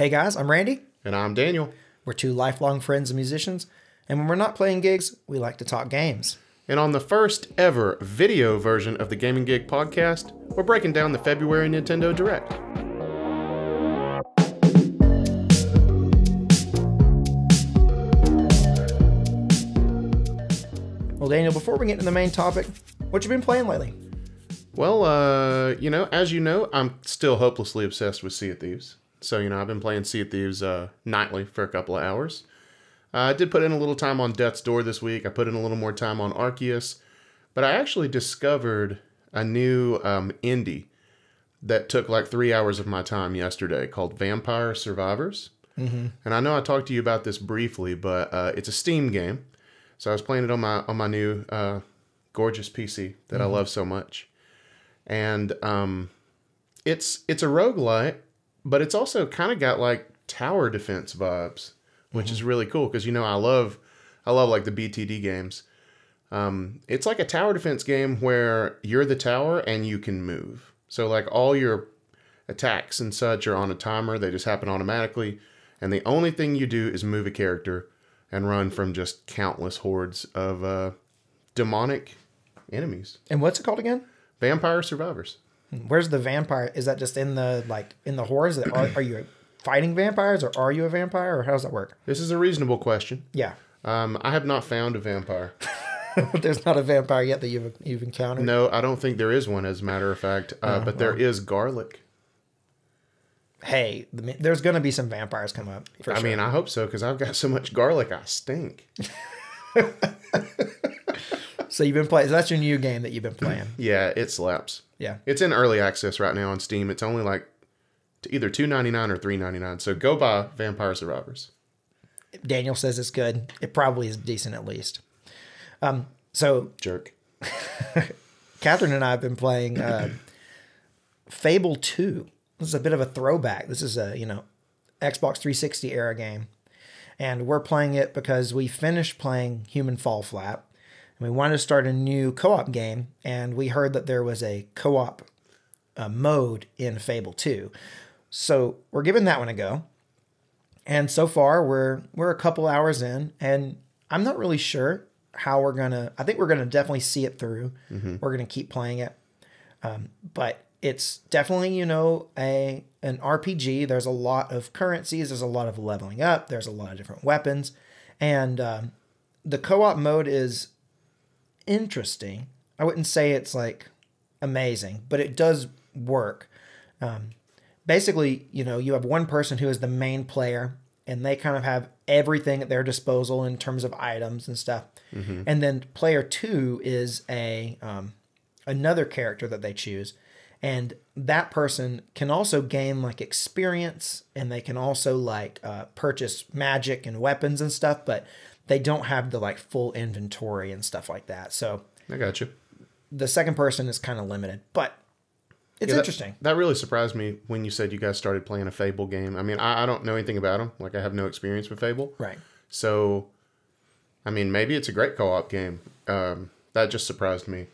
Hey guys, I'm Randy. And I'm Daniel. We're two lifelong friends and musicians, and when we're not playing gigs, we like to talk games. And on the first ever video version of the Gaming Gig podcast, we're breaking down the February Nintendo Direct. Well, Daniel, before we get into the main topic, what you been playing lately? Well, as you know, I'm still hopelessly obsessed with Sea of Thieves. So, I've been playing Sea of Thieves nightly for a couple of hours. I did put in a little time on Death's Door this week. I put in a little more time on Arceus. But I actually discovered a new indie that took like 3 hours of my time yesterday called Vampire Survivors. Mm-hmm. And I know I talked to you about this briefly, but it's a Steam game. So I was playing it on my new gorgeous PC that I love so much. And it's a roguelite, but it's also kind of got like tower defense vibes, which is really cool because I love like the BTD games. It's like a tower defense game where you're the tower and you can move. So like all your attacks and such are on a timer. They just happen automatically. And the only thing you do is move a character and run from just countless hordes of demonic enemies. And what's it called again? Vampire Survivors. Where's the vampire? Is that just in the hordes? Are you fighting vampires, or are you a vampire, or how does that work? This is a reasonable question. Yeah. I have not found a vampire. There's not a vampire yet that you've encountered? No, I don't think there is one, as a matter of fact. But there is garlic. Hey, there's going to be some vampires come up. For sure. I mean, I hope so, because I've got so much garlic, I stink. So you've been playing. So that's your new game that you've been playing. Yeah, it slaps. Yeah, it's in early access right now on Steam. It's only like either $2.99 or $3.99. So go buy Vampire Survivors. Daniel says it's good. It probably is decent at least. So jerk. Catherine and I have been playing Fable 2. This is a bit of a throwback. This is a Xbox 360 era game, and we're playing it because we finished playing Human Fall Flat. We wanted to start a new co-op game, and we heard that there was a co-op mode in Fable 2. So we're giving that one a go. And so far, we're a couple hours in, and I'm not really sure how we're going to... I think we're going to definitely see it through. Mm-hmm. We're going to keep playing it. But it's definitely, an RPG. There's a lot of currencies. There's a lot of leveling up. There's a lot of different weapons. And the co-op mode is interesting. I wouldn't say it's like amazing, but it does work. Basically, you have one person who is the main player, and they kind of have everything at their disposal in terms of items and stuff. Mm-hmm. And then player 2 is another character that they choose, and that person can also gain like experience, and they can also like purchase magic and weapons and stuff, but they don't have the like full inventory and stuff like that. So I got you. The second person is kind of limited, but it's interesting. That really surprised me when you said you guys started playing a Fable game. I mean, I don't know anything about them. Like, I have no experience with Fable. Right. So, I mean, maybe it's a great co-op game. That just surprised me.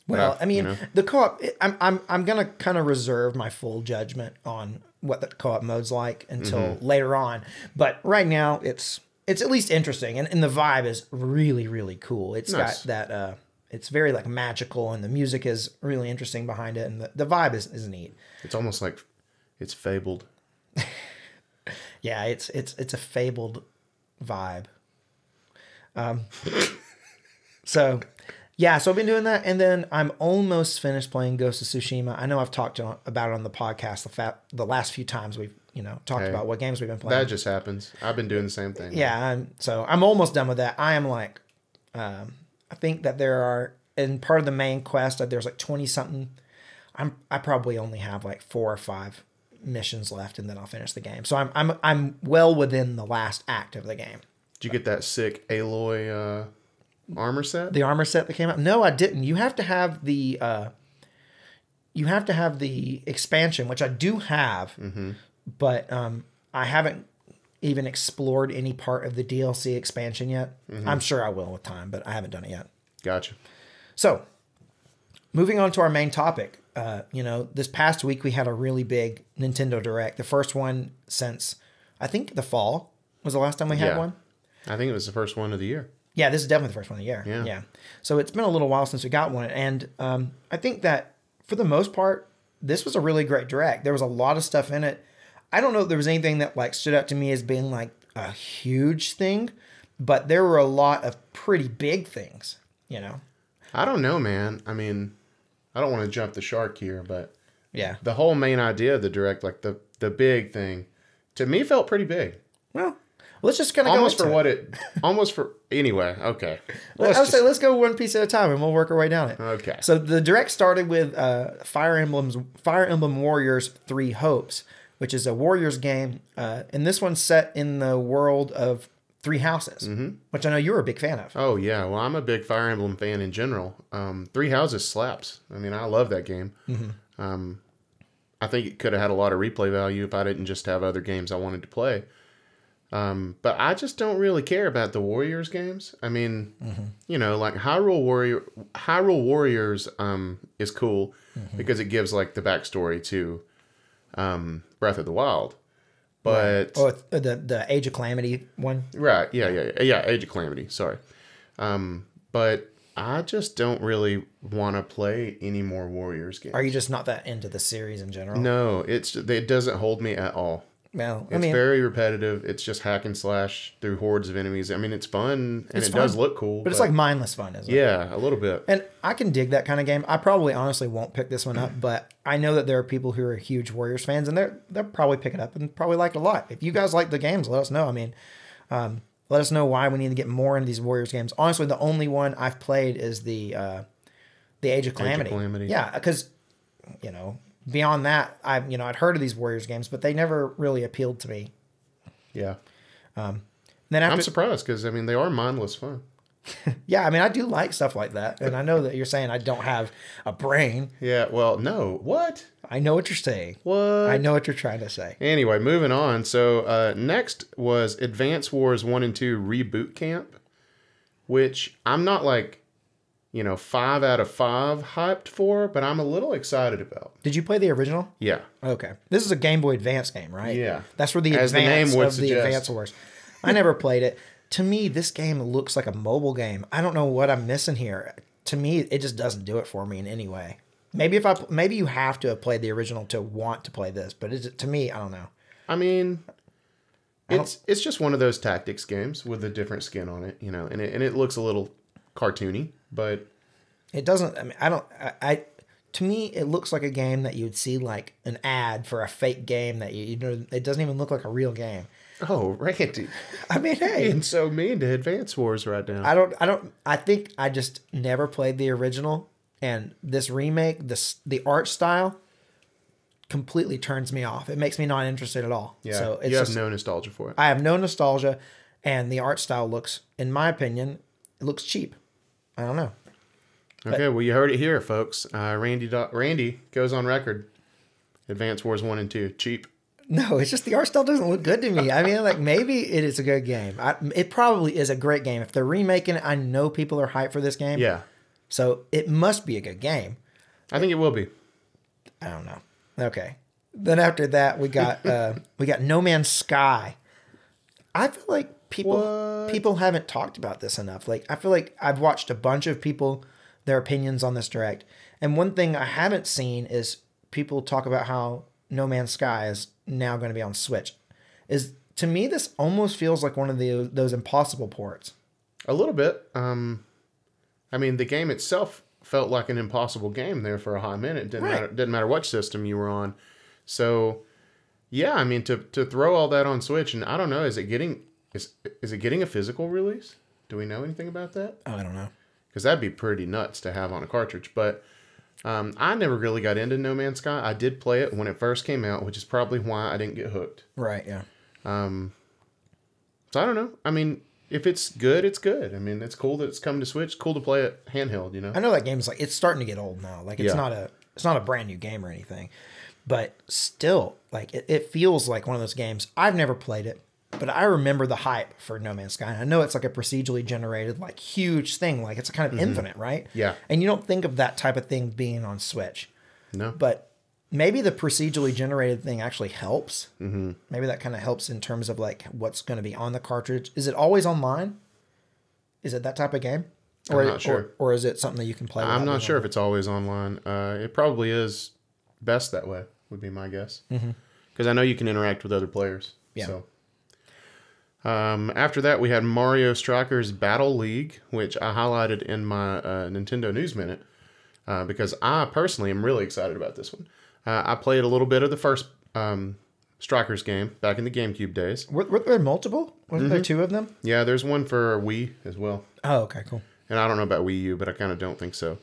Well, the co-op, I'm going to kind of reserve my full judgment on what the co-op mode's like until later on. But right now, it's at least interesting. And the vibe is really, really cool. It's nice. Got that... It's very like magical, and the music is really interesting behind it, and the vibe is neat. It's almost like it's fabled. Yeah, it's a fabled vibe. So I've been doing that, and then I'm almost finished playing Ghost of Tsushima. I know I've talked about it on the podcast the last few times we've talked about what games we've been playing. That just happens. I've been doing the same thing. Yeah, I'm almost done with that. I am like. I think that there are, in part of the main quest, there's like 20 something. I probably only have like 4 or 5 missions left, and then I'll finish the game. So I'm well within the last act of the game. Did you get that sick Aloy armor set? The armor set that came out? No, I didn't. You have to have the expansion, which I do have, but I haven't even explored any part of the DLC expansion yet. I'm sure I will with time, but I haven't done it yet. Gotcha. So moving on to our main topic. This past week we had a really big Nintendo Direct. The first one since, I think, the fall was the last time we had one. I think it was the first one of the year. Yeah, this is definitely the first one of the year. Yeah. So it's been a little while since we got one. And I think that for the most part, this was a really great Direct. There was a lot of stuff in it. I don't know if there was anything that like stood out to me as being like a huge thing, but there were a lot of pretty big things, I don't know, man. I mean, I don't want to jump the shark here, but yeah, the whole main idea of the Direct, like the big thing, to me felt pretty big. Well, let's just kind of almost for what it almost for anyway. Okay, let's go one piece at a time, and we'll work our way down it. Okay. So the Direct started with Fire Emblem Warriors 3 Hopes, which is a Warriors game, and this one's set in the world of Three Houses, which I know you were a big fan of. Oh yeah, well I'm a big Fire Emblem fan in general. Three Houses slaps. I mean, I love that game. I think it could have had a lot of replay value if I didn't just have other games I wanted to play. But I just don't really care about the Warriors games. I mean, like Hyrule Warriors is cool because it gives like the backstory to Breath of the Wild. But the Age of Calamity one, right? Yeah. Age of Calamity. Sorry, but I just don't really want to play any more Warriors games. Are you just not that into the series in general? No, it doesn't hold me at all. Well, it's very repetitive. It's just hack and slash through hordes of enemies. I mean, it's fun and it does look cool, but it's like mindless fun, isn't it? Yeah, a little bit. And I can dig that kind of game. I probably honestly won't pick this one up, but I know that there are people who are huge Warriors fans, and they'll probably pick it up and probably like it a lot. If you guys like the games, let us know. I mean, let us know why we need to get more into these Warriors games. Honestly, the only one I've played is the Age of Calamity. Yeah, because beyond that, I'd heard of these Warriors games, but they never really appealed to me. Yeah. Then I'm surprised because, I mean, they are mindless fun. Yeah, I mean, I do like stuff like that. And I know that you're saying I don't have a brain. Yeah, well, no. What? I know what you're saying. What? I know what you're trying to say. Anyway, moving on. So next was Advance Wars 1 and 2 Reboot Camp, which I'm not like, 5 out of 5 hyped for, but I'm a little excited about. Did you play the original? Yeah. Okay. This is a Game Boy Advance game, right? Yeah. That's where the Advance Wars. I never played it. To me, this game looks like a mobile game. I don't know what I'm missing here. To me, it just doesn't do it for me in any way. Maybe you have to have played the original to want to play this, but to me, I don't know. I mean, it's just one of those tactics games with a different skin on it, and it looks a little cartoony, but it doesn't. I mean, to me, it looks like a game that you'd see like an ad for a fake game that it doesn't even look like a real game. Oh, Randy. I mean, hey. Being so mean to Advance Wars right now. I think I just never played the original, and this remake, the art style completely turns me off. It makes me not interested at all. Yeah, so you have no nostalgia for it. I have no nostalgia, and the art style looks, in my opinion, it looks cheap. I don't know. Okay, well, you heard it here, folks. Randy goes on record. Advance Wars 1 and 2, cheap. No, it's just the art style doesn't look good to me. I mean, like, maybe it is a good game. It probably is a great game. If they're remaking it, I know people are hyped for this game. Yeah. So it must be a good game. I think it will be. I don't know. Okay. Then after that, we got No Man's Sky. I feel like people haven't talked about this enough. Like, I feel like I've watched a bunch of people, their opinions on this Direct. And one thing I haven't seen is people talk about how No Man's Sky is now going to be on Switch. To me, this almost feels like one of those impossible ports. A little bit. I mean, the game itself felt like an impossible game there for a high minute. Didn't matter what system you were on. So, yeah, I mean, to throw all that on Switch, and I don't know, is it getting a physical release? Do we know anything about that? Oh, I don't know. Because that'd be pretty nuts to have on a cartridge. But I never really got into No Man's Sky. I did play it when it first came out, which is probably why I didn't get hooked. Right, yeah. So I don't know. I mean, if it's good, it's good. I mean, it's cool that it's come to Switch. It's cool to play it handheld, I know that game's like, it's starting to get old now. Like, it's not a brand new game or anything. But still, like, it feels like one of those games. I've never played it. But I remember the hype for No Man's Sky. And I know it's like a procedurally generated, like huge thing. Like it's kind of infinite, right? Yeah. And you don't think of that type of thing being on Switch. No. But maybe the procedurally generated thing actually helps. Mm-hmm. Maybe that kind of helps in terms of like what's going to be on the cartridge. Is it always online? Is it that type of game? Or, I'm not sure. Or is it something that you can play? I'm not sure if it's always online. It probably is best that way, would be my guess. Because I know you can interact with other players. Yeah. So. After that, we had Mario Strikers Battle League, which I highlighted in my Nintendo News Minute because I personally am really excited about this one. I played a little bit of the first Strikers game back in the GameCube days. Were there multiple? Wasn't there two of them? Yeah, there's one for Wii as well. Oh, okay, cool. And I don't know about Wii U, but I kind of don't think so.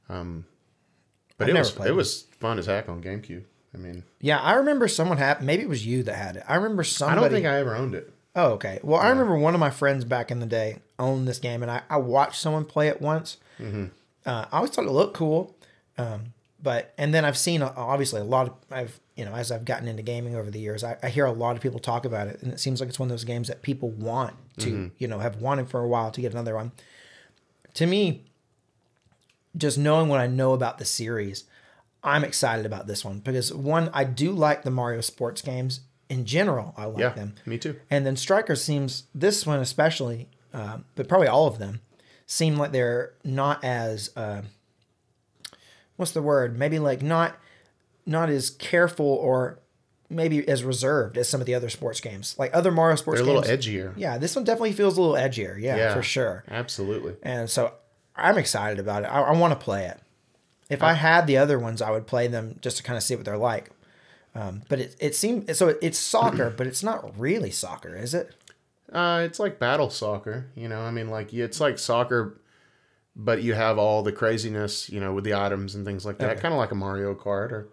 But it was fun as heck on GameCube. I mean, yeah, I remember someone had. Maybe it was you that had it. I remember somebody. I don't think I ever owned it. Oh, okay. Well, I remember one of my friends back in the day owned this game, and I watched someone play it once. I always thought it looked cool, and then I've seen obviously a lot of as I've gotten into gaming over the years, I hear a lot of people talk about it, and it seems like it's one of those games that people want to have wanted for a while to get another one. To me, just knowing what I know about the series, I'm excited about this one because one, I do like the Mario sports games. In general, I like them. Me too. And then Strikers this one especially, but probably all of them, seem like they're not as, what's the word? Maybe like not as careful or maybe as reserved as some of the other sports games. Like other Mario sports games. They're a little edgier. Yeah, this one definitely feels a little edgier. Yeah, for sure. Absolutely. And so I'm excited about it. I want to play it. If I had the other ones, I would play them just to kind of see what they're like. But it seems so. It's soccer, but it's not really soccer, is it? It's like battle soccer. I mean, like it's like soccer, but you have all the craziness, with the items and things like that. Okay. Kind of like a Mario Kart or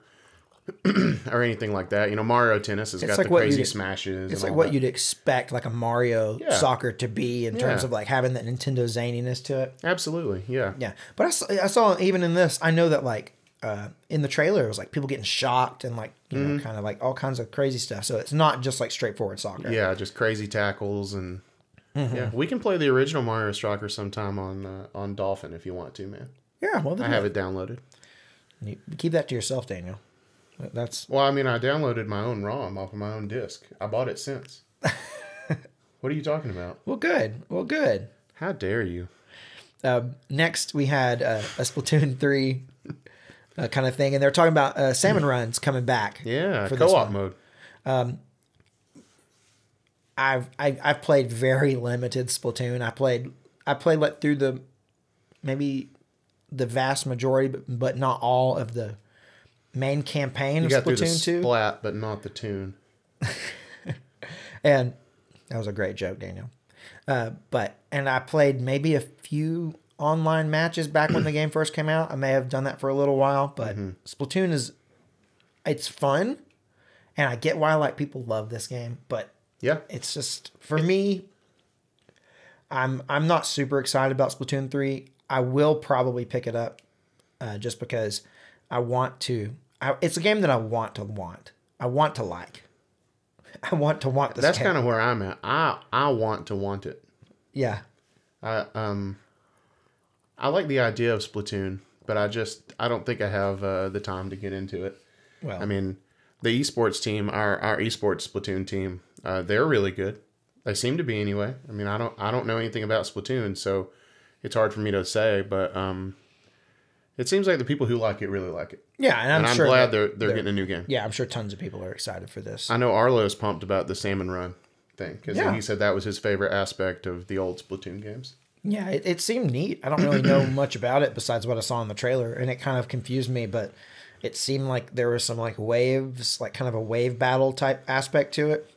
or anything like that. Mario Tennis has got the crazy smashes. It's like what you'd expect, like a Mario soccer to be in terms of like having that Nintendo zaniness to it. Absolutely, yeah. Yeah, but I saw even in this, I know that like. In the trailer, it was like people getting shocked and like, kind of like all kinds of crazy stuff. So it's not just like straightforward soccer. Yeah, just crazy tackles and yeah. We can play the original Mario Striker sometime on Dolphin if you want to, man. Yeah, well, I have it downloaded. You keep that to yourself, Daniel. Well, I mean, I downloaded my own ROM off of my own disc. I bought it since. What are you talking about? Well, good. How dare you? Next, we had a Splatoon 3. Kind of thing, and they're talking about salmon runs coming back. Yeah, for co-op mode. I've played very limited Splatoon. I played like through maybe the vast majority, but not all of the main campaign of Splatoon 2. Splat, but not the tune. And that was a great joke, Daniel. And I played maybe a few online matches back when the game first came out. I may have done that for a little while, but Splatoon it's fun, and I get why like people love this game, but yeah, it's just for me. I'm not super excited about Splatoon 3. I will probably pick it up, just because I want to. It's a game that I want to want. I want to like. I want to want this. That's game. kind of where I'm at. I want to want it. Yeah. I like the idea of Splatoon, but I don't think I have the time to get into it. Well, I mean, the esports team, our esports Splatoon team, they're really good. They seem to be anyway. I mean, I don't know anything about Splatoon, so it's hard for me to say. But it seems like the people who like it really like it. Yeah, and I'm sure glad they're getting a new game. Yeah, I'm sure tons of people are excited for this. I know Arlo's pumped about the Salmon Run thing because he said that was his favorite aspect of the old Splatoon games. Yeah, it seemed neat. I don't really know much about it besides what I saw in the trailer, and it kind of confused me, but it seemed like there was some like waves, like kind of a wave battle type aspect to it.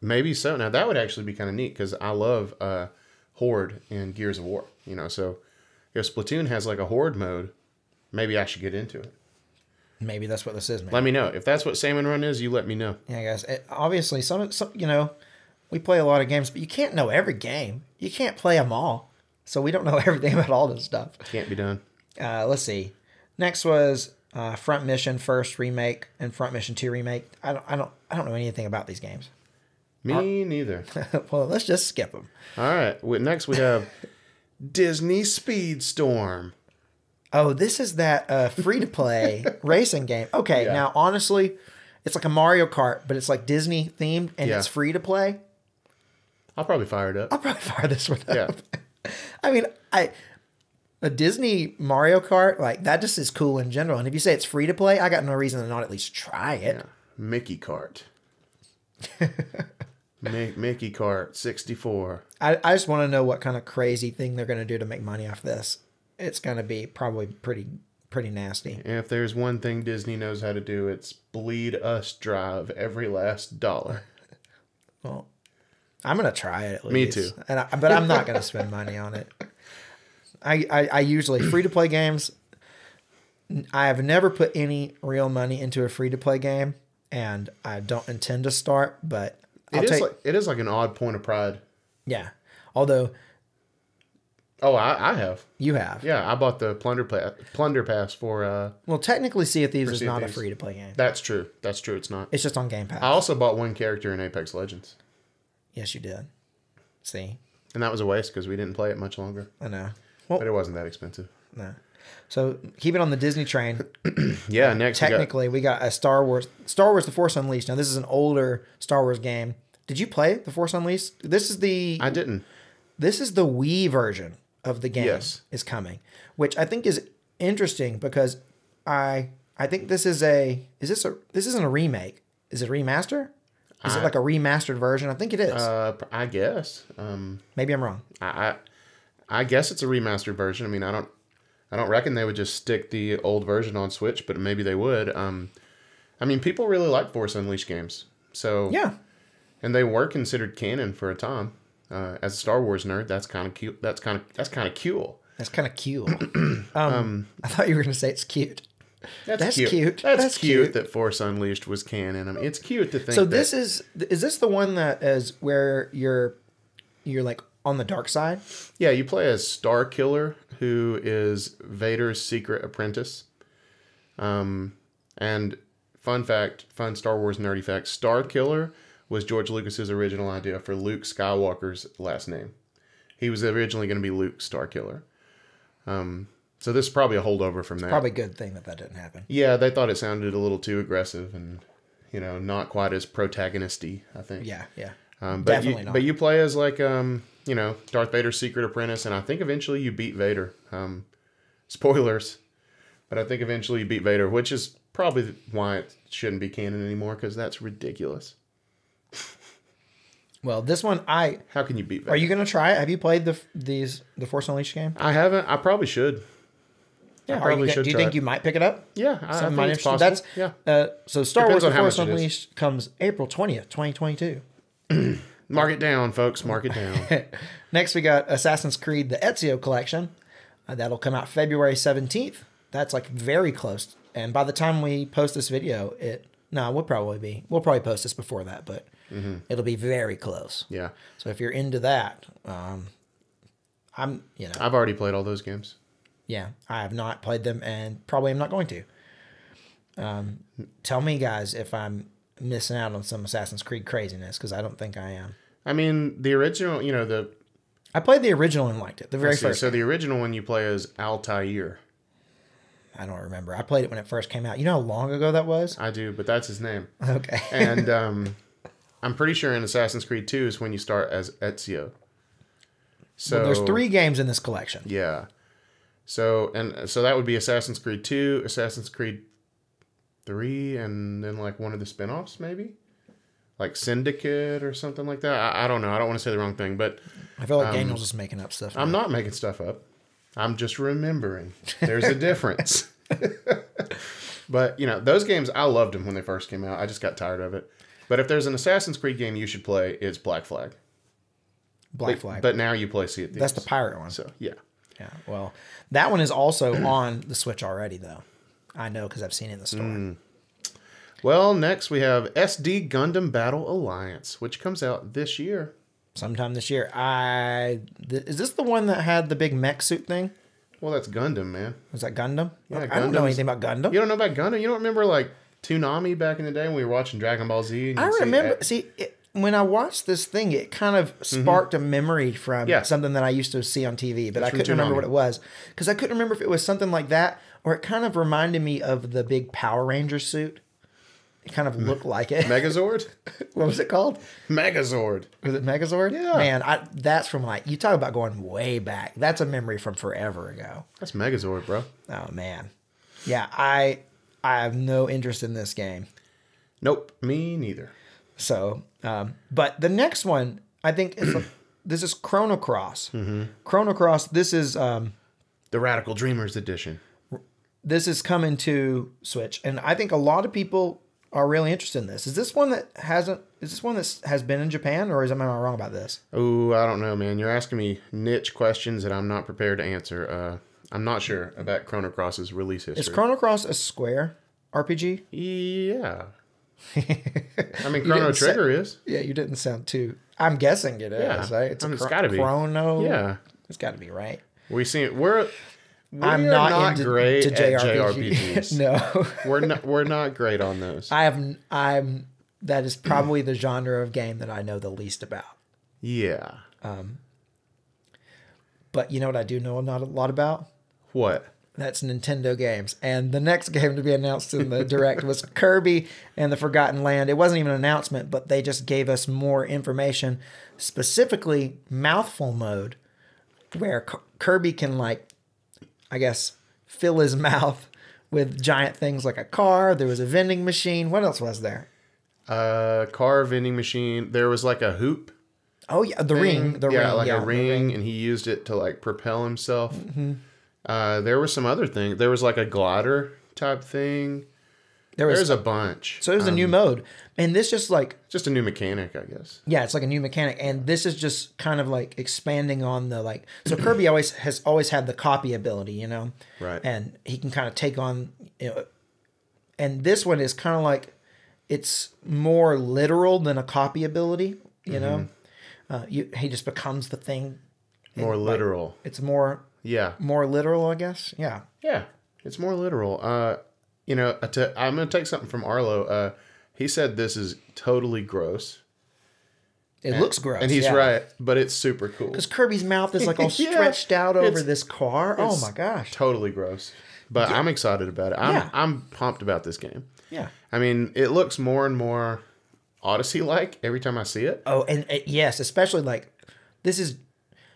Maybe so. Now that would actually be kind of neat because I love Horde and Gears of War. So if Splatoon has like a Horde mode, maybe I should get into it. Maybe that's what this is, man. Let me know. If that's what Salmon Run is, you let me know. Yeah, guys. Obviously, some we play a lot of games, but you can't know every game. You can't play them all. So we don't know everything about all this stuff. Can't be done. Let's see. Next was Front Mission First Remake and Front Mission 2 Remake. I don't know anything about these games. Me neither. Well, let's just skip them. All right. Next we have Disney Speedstorm. Oh, this is that free-to-play racing game. Okay, now, honestly, it's like a Mario Kart, but it's like Disney themed, and it's free-to-play. I'll probably fire it up. I'll probably fire this one up. Yeah. I mean, a Disney Mario Kart, like, that just is cool in general. And if you say it's free-to-play, I got no reason to not at least try it. Yeah. Mickey Kart. Mickey Kart 64. I just want to know what kind of crazy thing they're going to do to make money off this. It's going to be probably pretty nasty. And if there's one thing Disney knows how to do, it's bleed us dry of every last dollar. Well, I'm going to try it at least. Me too. But I'm not going to spend money on it. I usually, free-to-play games, I have never put any real money into a free-to-play game, and I don't intend to start, but it is like an odd point of pride. Yeah. Although... Oh, I have. You have? Yeah, I bought the Plunder Pass for... well, technically, Sea of Thieves is not a free-to-play game. That's true. That's true. It's not. It's just on Game Pass. I also bought one character in Apex Legends. Yes, you did. See? And that was a waste because we didn't play it much longer. I know. Well, but it wasn't that expensive. No. So, keep it on the Disney train. Yeah, next technically, we got a Star Wars The Force Unleashed. Now, this is an older Star Wars game. Did you play The Force Unleashed? I didn't. This is the Wii version of the game is coming, which I think is interesting because I think this isn't a remake. Is it a remaster? Is it like a remastered version? I think it is. I guess. Maybe I'm wrong. I guess it's a remastered version. I mean, I don't reckon they would just stick the old version on Switch, but maybe they would. I mean, people really like Force Unleashed games. So yeah. And they were considered canon for a time. As a Star Wars nerd, that's kind of cute. That's kind of cool. That's kind of cute. I thought you were going to say it's cute. That's cute. That's cute that Force Unleashed was canon. I mean, it's cute to think. So is this the one that is where you're like on the dark side? Yeah, you play as Star Killer, who is Vader's secret apprentice. And fun Star Wars nerdy fact: Star Killer was George Lucas's original idea for Luke Skywalker's last name. He was originally going to be Luke Starkiller. So this is probably a holdover from that. Probably a good thing that didn't happen. Yeah, they thought it sounded a little too aggressive and, not quite as protagonisty, I think. Yeah. Definitely not. But you play as like, Darth Vader's secret apprentice, and I think eventually you beat Vader. Spoilers. But I think eventually you beat Vader, which is probably why it shouldn't be canon anymore, because that's ridiculous. Well, this one, how can you beat Vader? Are you going to try it? Have you played the Force Unleashed game? I haven't. I probably should. Yeah, do you think you might pick it up? Yeah, I think it's possible. So Star Wars The Force Unleashed comes April 20th, 2022. Mark it down, folks. Mark it down. Next, we got Assassin's Creed, the Ezio collection. That'll come out February 17th. That's like very close. And by the time we post this video, we'll probably post this before that, but it'll be very close. Yeah. So if you're into that, I've already played all those games. Yeah, I have not played them and probably am not going to. Tell me, guys, if I'm missing out on some Assassin's Creed craziness, because I don't think I am. I mean, the original, I played the original and liked it. The very first. So the original one you play as Altair. I don't remember. I played it when it first came out. You know how long ago that was? I do, but that's his name. Okay. And I'm pretty sure in Assassin's Creed 2 is when you start as Ezio. So there's 3 games in this collection. Yeah. So that would be Assassin's Creed 2, Assassin's Creed 3, and then like one of the spin-offs maybe? Like Syndicate or something like that. I don't know. I don't want to say the wrong thing, but I feel like Daniel's just making up stuff. I'm not making stuff up. I'm just remembering. There's a difference. But, those games, I loved them when they first came out. I just got tired of it. But if there's an Assassin's Creed game you should play, it's Black Flag. Black Flag. But now you play Sea of Thieves. That's the pirate one. So, yeah. Yeah, well, that one is also on the Switch already, though. I know because I've seen it in the store. Well, next we have SD Gundam Battle Alliance, which comes out this year. Sometime this year. Is this the one that had the big mech suit thing? Well, that's Gundam, man. Was that Gundam? Yeah, I don't know anything about Gundam. You don't know about Gundam? You don't remember, like, Toonami back in the day when we were watching Dragon Ball Z? I remember. when I watched this thing, it kind of sparked a memory from something that I used to see on TV, but I couldn't remember what it was. Because I couldn't remember if it was something like that, or it kind of reminded me of the big Power Ranger suit. It kind of looked like it. Megazord? What was it called? Megazord. Was it Megazord? Yeah. Man, that's from like, you talk about going way back. That's a memory from forever ago. That's Megazord, bro. Oh, man. Yeah, I have no interest in this game. Nope, me neither. So, but the next one, I think, this is Chrono Cross. Chrono Cross, this is... the Radical Dreamers edition. This is coming to Switch, and I think a lot of people are really interested in this. Is this one that has been in Japan, or am I wrong about this? Oh, I don't know, man. You're asking me niche questions that I'm not prepared to answer. I'm not sure about Chrono Cross's release history. Is Chrono Cross a Square RPG? Yeah. I mean, Chrono Trigger is. Yeah, you didn't sound too... I'm guessing it is, right? It's gotta be. Chrono? Yeah. It's got to be, right? I'm not great at JRPGs. No. We're not great on those. That is probably the genre of game that I know the least about. Yeah. But you know what I do know not a lot about? What? That's Nintendo games. And the next game to be announced in the Direct was Kirby and the Forgotten Land. It wasn't even an announcement, but they just gave us more information, specifically mouthful mode, where Kirby can, like, I guess, fill his mouth with giant things like a car. There was a vending machine. What else was there? Car, vending machine. There was like a hoop. Oh, yeah, the ring. A ring, and he used it to, like, propel himself. There was some other thing. There was like a glider type thing. There's a bunch. So there's a new mode. And this just a new mechanic, I guess. Yeah, it's like a new mechanic. And this is just kind of like expanding on the like... So Kirby has always had the copy ability, you know? Right. And he can kind of take on... You know, and this one is kind of like... It's more literal than a copy ability, you know? He just becomes the thing. More literal. Like, it's more... Yeah. More literal, I guess. Yeah. Yeah. It's more literal. I'm going to take something from Arlo. He said this is totally gross. It looks gross. And he's right, but it's super cool. Because Kirby's mouth is like all stretched out over this car. Oh my gosh. Totally gross. But I'm excited about it. I'm pumped about this game. Yeah. I mean, it looks more and more Odyssey-like every time I see it. Oh, and yes, especially like this is...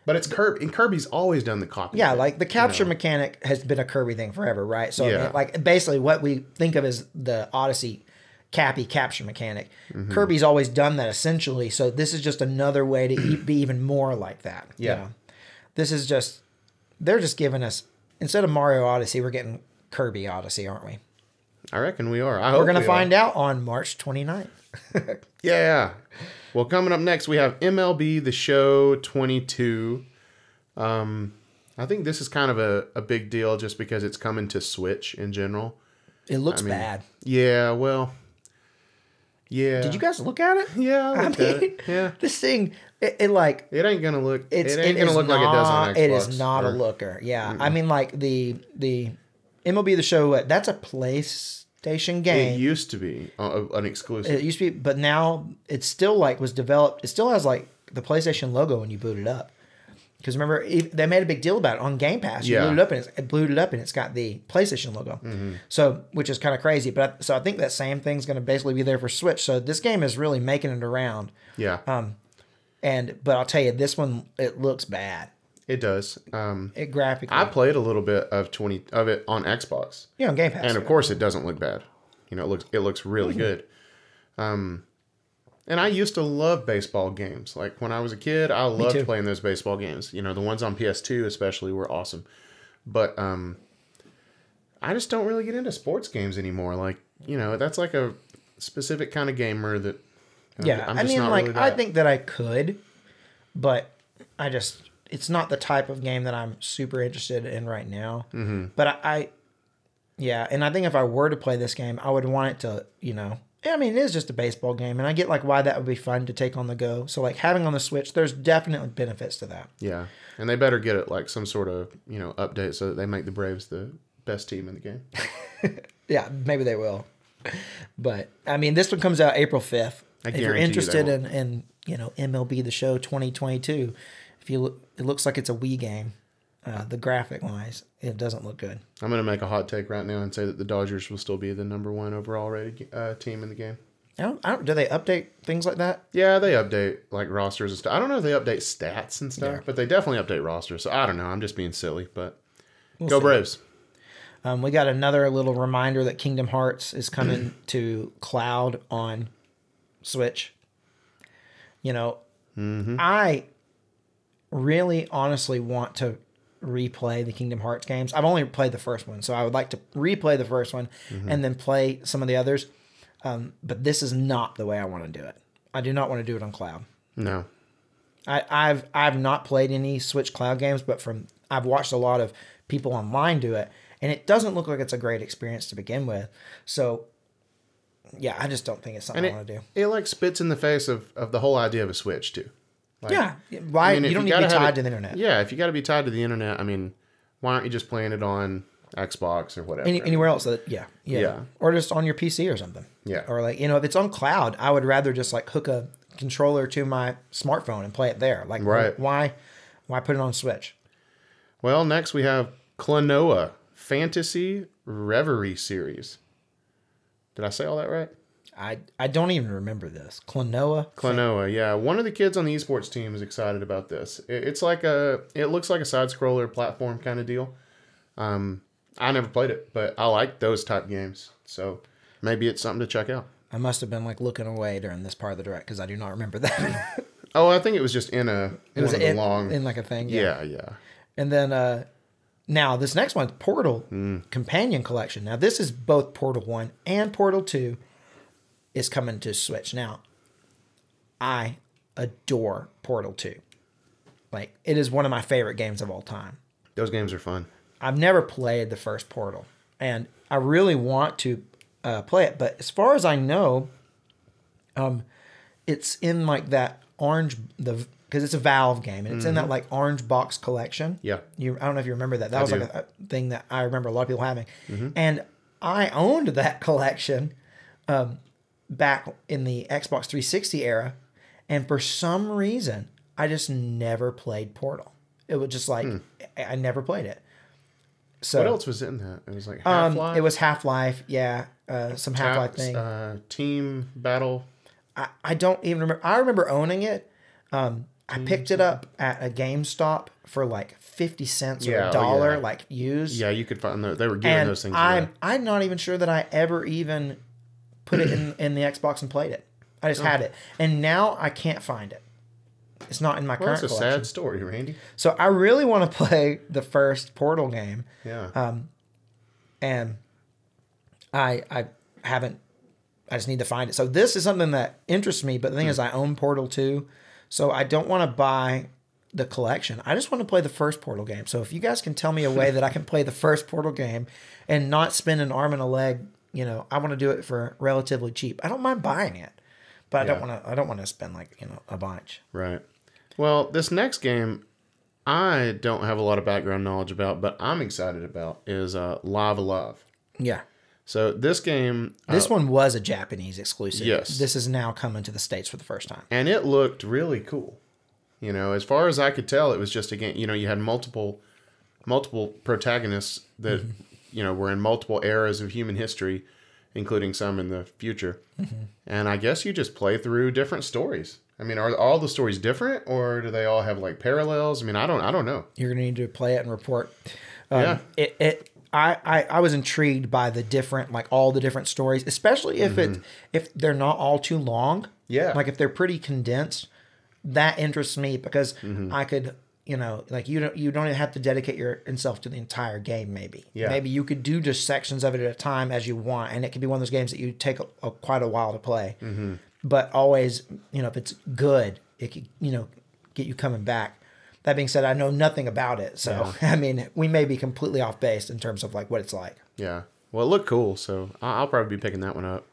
But it's Kirby, and Kirby's always done the copy. Yeah, like the capture mechanic has been a Kirby thing forever, right? So, I mean, like basically what we think of as the Odyssey capture mechanic, Kirby's always done that essentially. So this is just another way to be even more like that. Yeah, you know? This is just they're just giving us instead of Mario Odyssey, we're getting Kirby Odyssey, aren't we? I reckon we are. We're gonna find out on March 29th. Yeah. Well, coming up next, we have MLB The Show 22. I think this is kind of a big deal just because it's coming to Switch in general. It looks bad. Yeah, well, yeah. Did you guys look at it? Yeah, I looked at it. Yeah. This thing, it ain't gonna look. It ain't gonna look like it does on Xbox. It is not a looker. Yeah, I mean, like the MLB The Show. That's a PlayStation game. It used to be an exclusive. It used to be, but now it's still like was developed. It still has like the PlayStation logo when you boot it up. Because remember, they made a big deal about it on Game Pass. You boot it up and it's got the PlayStation logo. So, which is kind of crazy. But I think that same thing's going to basically be there for Switch. So this game is really making it around. Yeah. But I'll tell you, this one it looks bad. It does. It graphically. I played a little bit of it on Xbox. Yeah, on Game Pass. And of course, it doesn't look bad. You know, it looks really good. And I used to love baseball games. Like when I was a kid, I loved playing those baseball games. You know, the ones on PS2 especially were awesome. But I just don't really get into sports games anymore. Like, you know, that's like a specific kind of gamer that. I mean, like really I think that I could, but it's not the type of game that I'm super interested in right now. But and I think if I were to play this game, I would want it to, you know. I mean, it is just a baseball game, and I get like why that would be fun to take on the go. So like having on the Switch, there's definitely benefits to that. Yeah, and they better get it like some sort of update so that they make the Braves the best team in the game. Yeah, maybe they will. But I mean, this one comes out April 5th, if you're interested in MLB The Show 2022, it looks like it's a Wii game. The graphic wise, it doesn't look good. I'm going to make a hot take right now and say that the Dodgers will still be the #1 overall rated team in the game. Do they update things like that? Yeah, they update like rosters and stuff. I don't know if they update stats and stuff, but they definitely update rosters. So I don't know. I'm just being silly, but go Braves. We got another little reminder that Kingdom Hearts is coming to cloud on Switch. I really honestly want to replay the Kingdom Hearts games. I've only played the first one, so I would like to replay the first one and then play some of the others. But this is not the way I want to do it. I do not want to do it on cloud. No. I've not played any Switch cloud games, but I've watched a lot of people online do it, and it doesn't look like it's a great experience to begin with. So yeah, I just don't think it's something I want to do. It like spits in the face of the whole idea of a Switch too. Like, yeah. Why you don't need to be tied to the internet. Yeah, if you got to be tied to the internet, I mean, why aren't you just playing it on Xbox or whatever? Anywhere else. Yeah. Or just on your PC or something. Yeah. Or like, if it's on cloud, I would rather just like hook a controller to my smartphone and play it there. Like, right. Why put it on Switch? Well, next we have Klonoa Fantasy Reverie Series. Did I say all that right? I don't even remember this. Klonoa, yeah. One of the kids on the esports team is excited about this. It looks like a side scroller platform kind of deal. I never played it, but I like those type games. So maybe it's something to check out. I must have been like looking away during this part of the direct because I do not remember that. Oh, I think it was just in like a thing. Yeah. And then now this next one, Portal Companion Collection. Now this is both Portal 1 and Portal 2 is coming to Switch. Now I adore Portal 2. Like, it is one of my favorite games of all time. Those games are fun. I've never played the first Portal, and I really want to play it. But as far as I know, it's in like that orange, because it's a Valve game, and it's in that like orange box collection. Yeah. I don't know if you remember that. That was like a thing that I remember a lot of people having. And I owned that collection back in the Xbox 360 era, and for some reason, I just never played Portal. It was just like, I never played it. So, what else was in that? It was like Half-Life? It was Half-Life, yeah. Some Half-Life thing. Team Battle. I don't even remember. I remember owning it. I picked it up at a GameStop for like 50 cents or $1, like used. Yeah, you could find those. They were giving those things away. I'm not even sure that I ever even put it in the Xbox and played it. I just had it. And now I can't find it. It's not in my current collection. That's a sad story, Randy. So I really want to play the first Portal game. Yeah. And I haven't. I just need to find it. So this is something that interests me. But the thing is, I own Portal 2. So I don't want to buy the collection. I just want to play the first Portal game. So if you guys can tell me a way that I can play the first Portal game and not spend an arm and a leg, I want to do it for relatively cheap. I don't mind buying it. But I don't want to spend like, a bunch. Right. Well, this next game, I don't have a lot of background knowledge about, but I'm excited about is Lava Love. Yeah. So this game... This one was a Japanese exclusive. Yes. This is now coming to the States for the first time. And it looked really cool. As far as I could tell, it was just a game, you had multiple protagonists that, were in multiple eras of human history, including some in the future. And I guess you just play through different stories. I mean, are all the stories different, or do they all have like parallels? I mean, I don't know. You're gonna need to play it and report. I was intrigued by the different, like all the different stories, especially if they're not all too long. Yeah. Like if they're pretty condensed, that interests me because I could, like you don't even have to dedicate yourself to the entire game. Maybe. Yeah. Maybe you could do just sections of it at a time as you want, and it could be one of those games that you take quite a while to play. But always, if it's good, it could, get you coming back. That being said, I know nothing about it. So, I mean, we may be completely off base in terms of like what it's like. Yeah. Well, it looked cool. So I'll probably be picking that one up.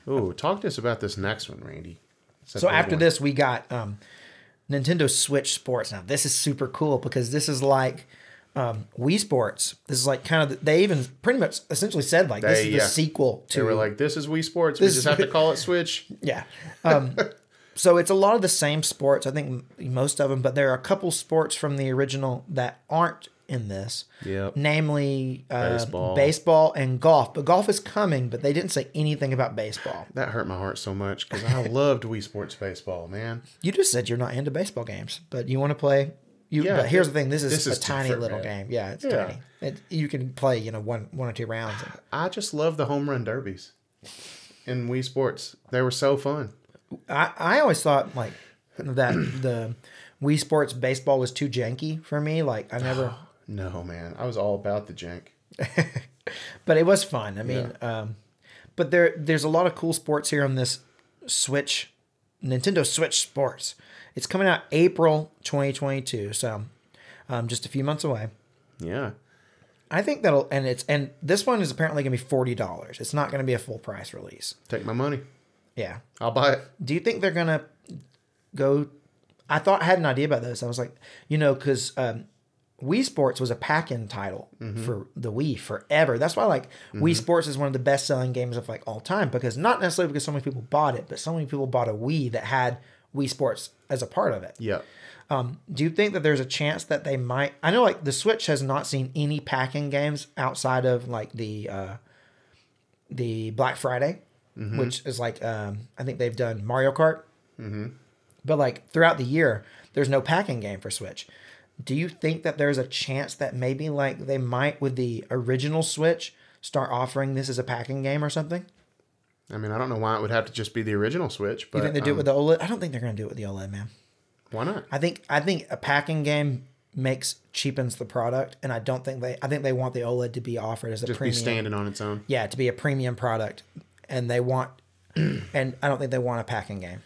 Ooh, talk to us about this next one, Randy. So after this, we got Nintendo Switch Sports. Now, this is super cool because this is like Wii Sports. This is like kind of they even pretty much essentially said like this is the sequel to. They were like, "This is Wii Sports. We just have to call it Switch." Yeah. So it's a lot of the same sports. I think most of them, but there are a couple sports from the original that aren't in this. Yep. Namely, baseball and golf. But golf is coming, but they didn't say anything about baseball. That hurt my heart so much because I loved Wii Sports baseball, man. You just said you're not into baseball games, but you want to play. But here's the thing: this is a tiny little game. Yeah, it's tiny. You can play, one or two rounds. I just love the home run derbies in Wii Sports. They were so fun. I always thought like that the Wii Sports baseball was too janky for me. Like I never. No, man, I was all about the jank. But it was fun. I mean, but there's a lot of cool sports here on this Switch, Nintendo Switch Sports. It's coming out April 2022, so just a few months away. Yeah. I think and this one is apparently going to be $40. It's not going to be a full price release. Take my money. Yeah. I'll buy it. Do you think they're going to go... I had an idea about this. I was like, because Wii Sports was a pack-in title for the Wii forever. That's why Wii Sports is one of the best-selling games of all time, because not necessarily because so many people bought it, but so many people bought a Wii that had Wii Sports as a part of it. Yeah. Do you think that there's a chance that they might... I know the Switch has not seen any pack-in games outside of the Black Friday, which is I think they've done Mario Kart. But throughout the year, there's no pack-in game for Switch. Do you think that there's a chance that maybe they might, with the original Switch, start offering this as a pack-in game or something? I mean, I don't know why it would have to just be the original Switch. But you think they do it with the OLED? I don't think they're going to do it with the OLED, man. Why not? I think a pack-in game cheapens the product, and I think they want the OLED to be offered as a just premium. Just be standing on its own. Yeah, to be a premium product, and they want, and I don't think they want a pack-in game.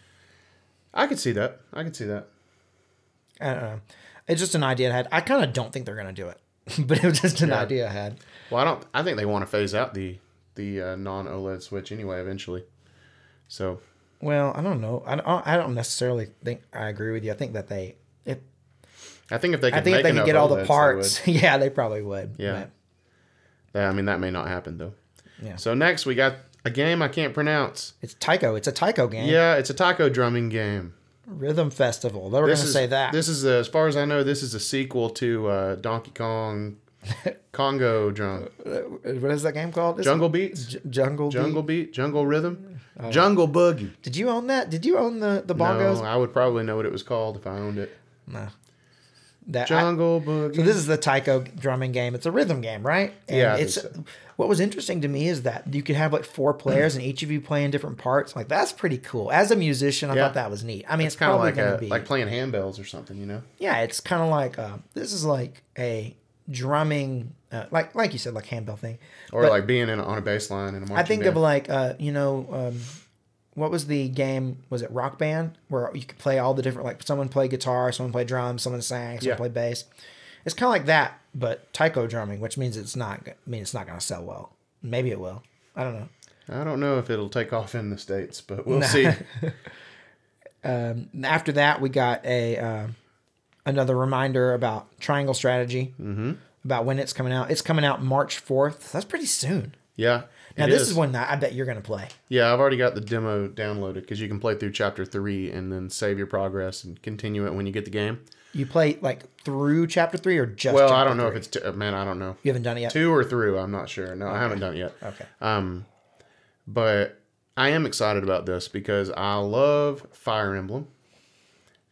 I could see that. I don't know. It's just an idea I had. I kind of don't think they're going to do it, but it was just an idea I had. Well, I think they want to phase out the non-OLED Switch anyway eventually. So. Well, I don't know. I don't necessarily think I agree with you. I think that I think if they could get all the parts, yeah, they probably would. Yeah. I mean, that may not happen though. Yeah. So next we got a game I can't pronounce. It's Taiko. It's a Taiko game. Yeah, it's a taiko drumming game. Rhythm Festival. They were going to say that. This is, as far as I know, this is a sequel to Donkey Kong Congo Drum. What is that game called? Jungle Beats? Jungle Beat? Jungle Rhythm? Jungle Boogie. Did you own that? Did you own the bongos? No, I would probably know what it was called if I owned it. No. Jungle Boogie. So this is the taiko drumming game. It's a rhythm game, right? And yeah. What was interesting to me is that you could have 4 players and each of you playing different parts. That's pretty cool. As a musician, I thought that was neat. I mean, it's kind of probably going to be like playing handbells or something, Yeah, it's kind of like this is like a drumming, like you said, like handbell thing, or being on a bass line in a marching I think band. of what was the game? Was it Rock Band, where you could play all the different, someone played guitar, someone played drums, someone sang, someone played bass. It's kind of like that, but taiko drumming, which means it's not going to sell well. Maybe it will. I don't know. I don't know if it'll take off in the States, but we'll see. After that, we got another reminder about Triangle Strategy, about when it's coming out. It's coming out March 4th. That's pretty soon. Yeah. Now, this is one that I bet you're going to play. Yeah, I've already got the demo downloaded because you can play through Chapter 3 and then save your progress and continue it when you get the game. You play through Chapter 3 or just Well, Chapter I don't know 3? if it's... man, I don't know. You haven't done it yet? 2 or through, I'm not sure. No, okay. I haven't done it yet. Okay. But I am excited about this because I love Fire Emblem.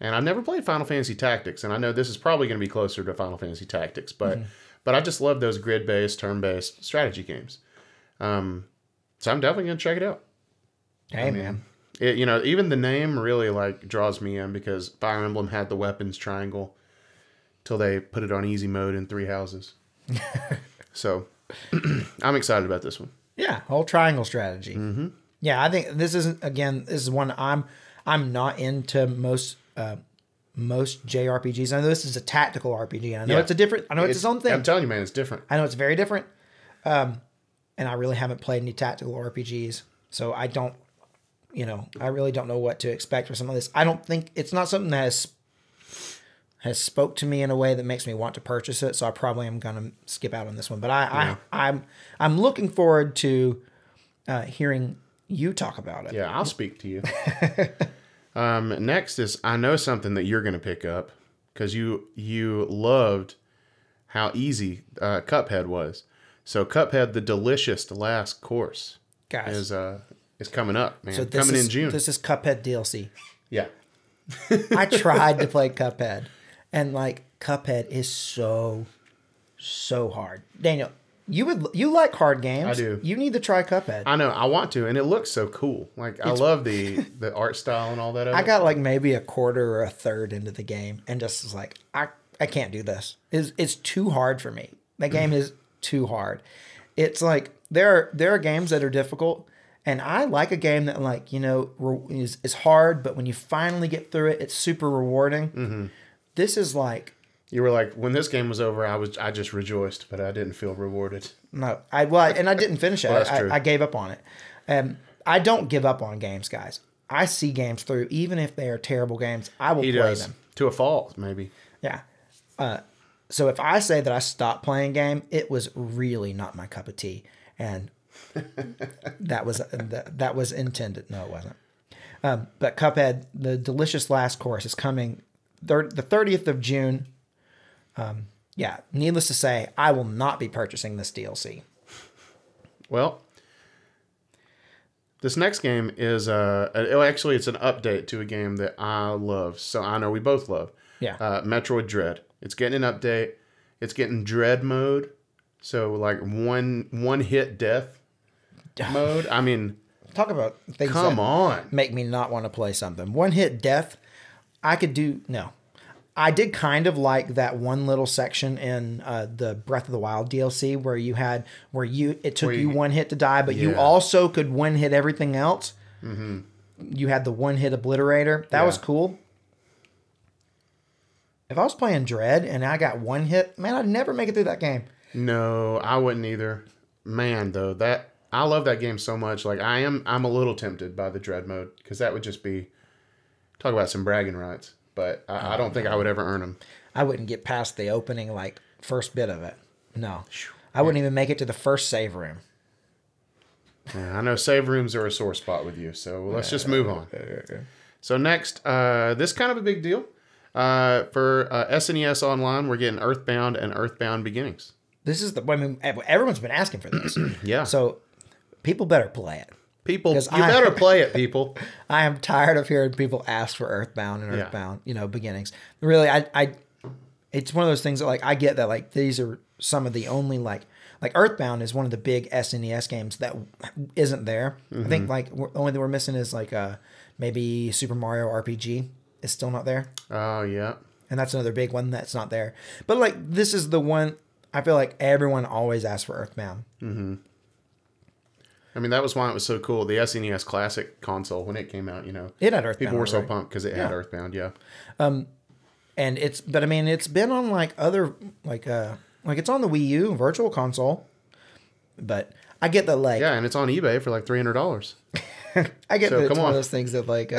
And I've never played Final Fantasy Tactics, and I know this is probably going to be closer to Final Fantasy Tactics, but I just love those grid-based, turn-based strategy games. So I'm definitely going to check it out. Hey, man. Even the name really draws me in because Fire Emblem had the weapons triangle till they put it on easy mode in 3 houses. So I'm excited about this one. Yeah, whole triangle strategy. Yeah, I think this is one I'm not into most JRPGs. I know this is a tactical RPG. I know it's its own thing. I'm telling you, man, it's different. I know it's very different. And I really haven't played any tactical RPGs, so I don't, I really don't know what to expect for some of this. I don't think it's not something that has has spoke to me in a way that makes me want to purchase it. So I probably am gonna skip out on this one. But I'm looking forward to hearing you talk about it. Yeah, I'll speak to you. Next is, I know something that you're gonna pick up because you loved how easy Cuphead was. So Cuphead, the delicious last course, guys, is coming up, man. So Coming in June. This is Cuphead DLC. Yeah. I tried to play Cuphead, and like Cuphead is so hard. Daniel, you like hard games. I do. You need to try Cuphead. I know. I want to, and it looks so cool. Like I love the art style and all that. I got like maybe a quarter or a third into the game, and just was like, I can't do this. It's too hard for me. That game is too hard. It's like there are games that are difficult, and I like a game that, like, you know, is hard, but when you finally get through it, it's super rewarding. Mm-hmm. This is like, you were like, when this game was over, I just rejoiced, but I didn't feel rewarded. No, and I didn't finish it. Well, that's true. I gave up on it. I don't give up on games, guys. I see games through, even if they are terrible games. I will play them to a fault, maybe. Yeah. So if I say that I stopped playing a game, it was really not my cup of tea, and that was intended. No, it wasn't. But Cuphead, the delicious last course, is coming the 30th of June. Yeah, needless to say, I will not be purchasing this DLC. Well, this next game is actually it's an update to a game that I love. So I know we both love. Yeah. Metroid Dread. It's getting an update. It's getting Dread mode. So like one hit death mode. I mean, talk about things make me not want to play something. One hit death. I could do no. I did kind of like that one little section in the Breath of the Wild DLC where it took you one hit to die, but you also could one hit everything else. Mm-hmm. You had the one hit obliterator. That was cool. If I was playing Dread and I got one hit, man, I'd never make it through that game. No, I wouldn't either. Man, though, I love that game so much. Like I'm a little tempted by the Dread mode because that would just be talk about some bragging rights. But I don't think I would ever earn them. I wouldn't get past the opening, like, first bit of it. No. I wouldn't even make it to the first save room. Yeah, I know save rooms are a sore spot with you, so let's just move on. So next, this kind of a big deal. For SNES Online, we're getting Earthbound and Earthbound Beginnings. This is everyone's been asking for this. Yeah. So people better play it. People, you better play it, people. I am tired of hearing people ask for Earthbound and Earthbound, Beginnings. Really, it's one of those things that, like, I get that, like, these are some of the only, like Earthbound is one of the big SNES games that isn't there. Mm-hmm. I think, like, the only thing we're missing is, like, maybe Super Mario RPG is still not there. Oh, yeah. And that's another big one that's not there. But, like, this is the one I feel like everyone always asks for Earthbound. Mm-hmm. I mean, that was why it was so cool. The SNES Classic console, when it came out, it had Earthbound. People were so pumped because it had Earthbound, yeah. And it's been on like other, like it's on the Wii U Virtual Console. But I get that, like, yeah, and it's on eBay for like $300. I get that it's one of those things that, like,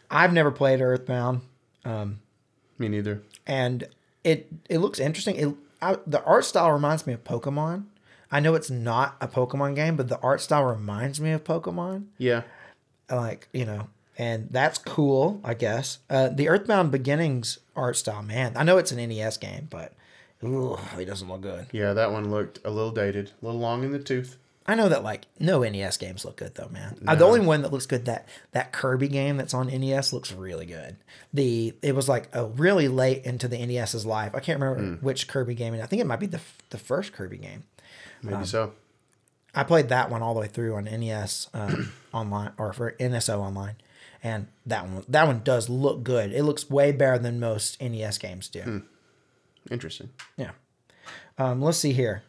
I've never played Earthbound. Me neither. And it looks interesting. The art style reminds me of Pokemon. I know it's not a Pokemon game, but the art style reminds me of Pokemon. Yeah. Like, and that's cool, I guess. The Earthbound Beginnings art style, man, I know it's an NES game, but it doesn't look good. Yeah, that one looked a little dated, a little long in the tooth. I know that, like, no NES games look good, though, man. No. The only one that looks good, that Kirby game that's on NES looks really good. It was, like, a really late into the NES's life. I can't remember which Kirby game. I think it might be the first Kirby game. Maybe so. I played that one all the way through on NES online, or for NSO Online, and that one does look good. It looks way better than most NES games do. Interesting. Yeah. Let's see here.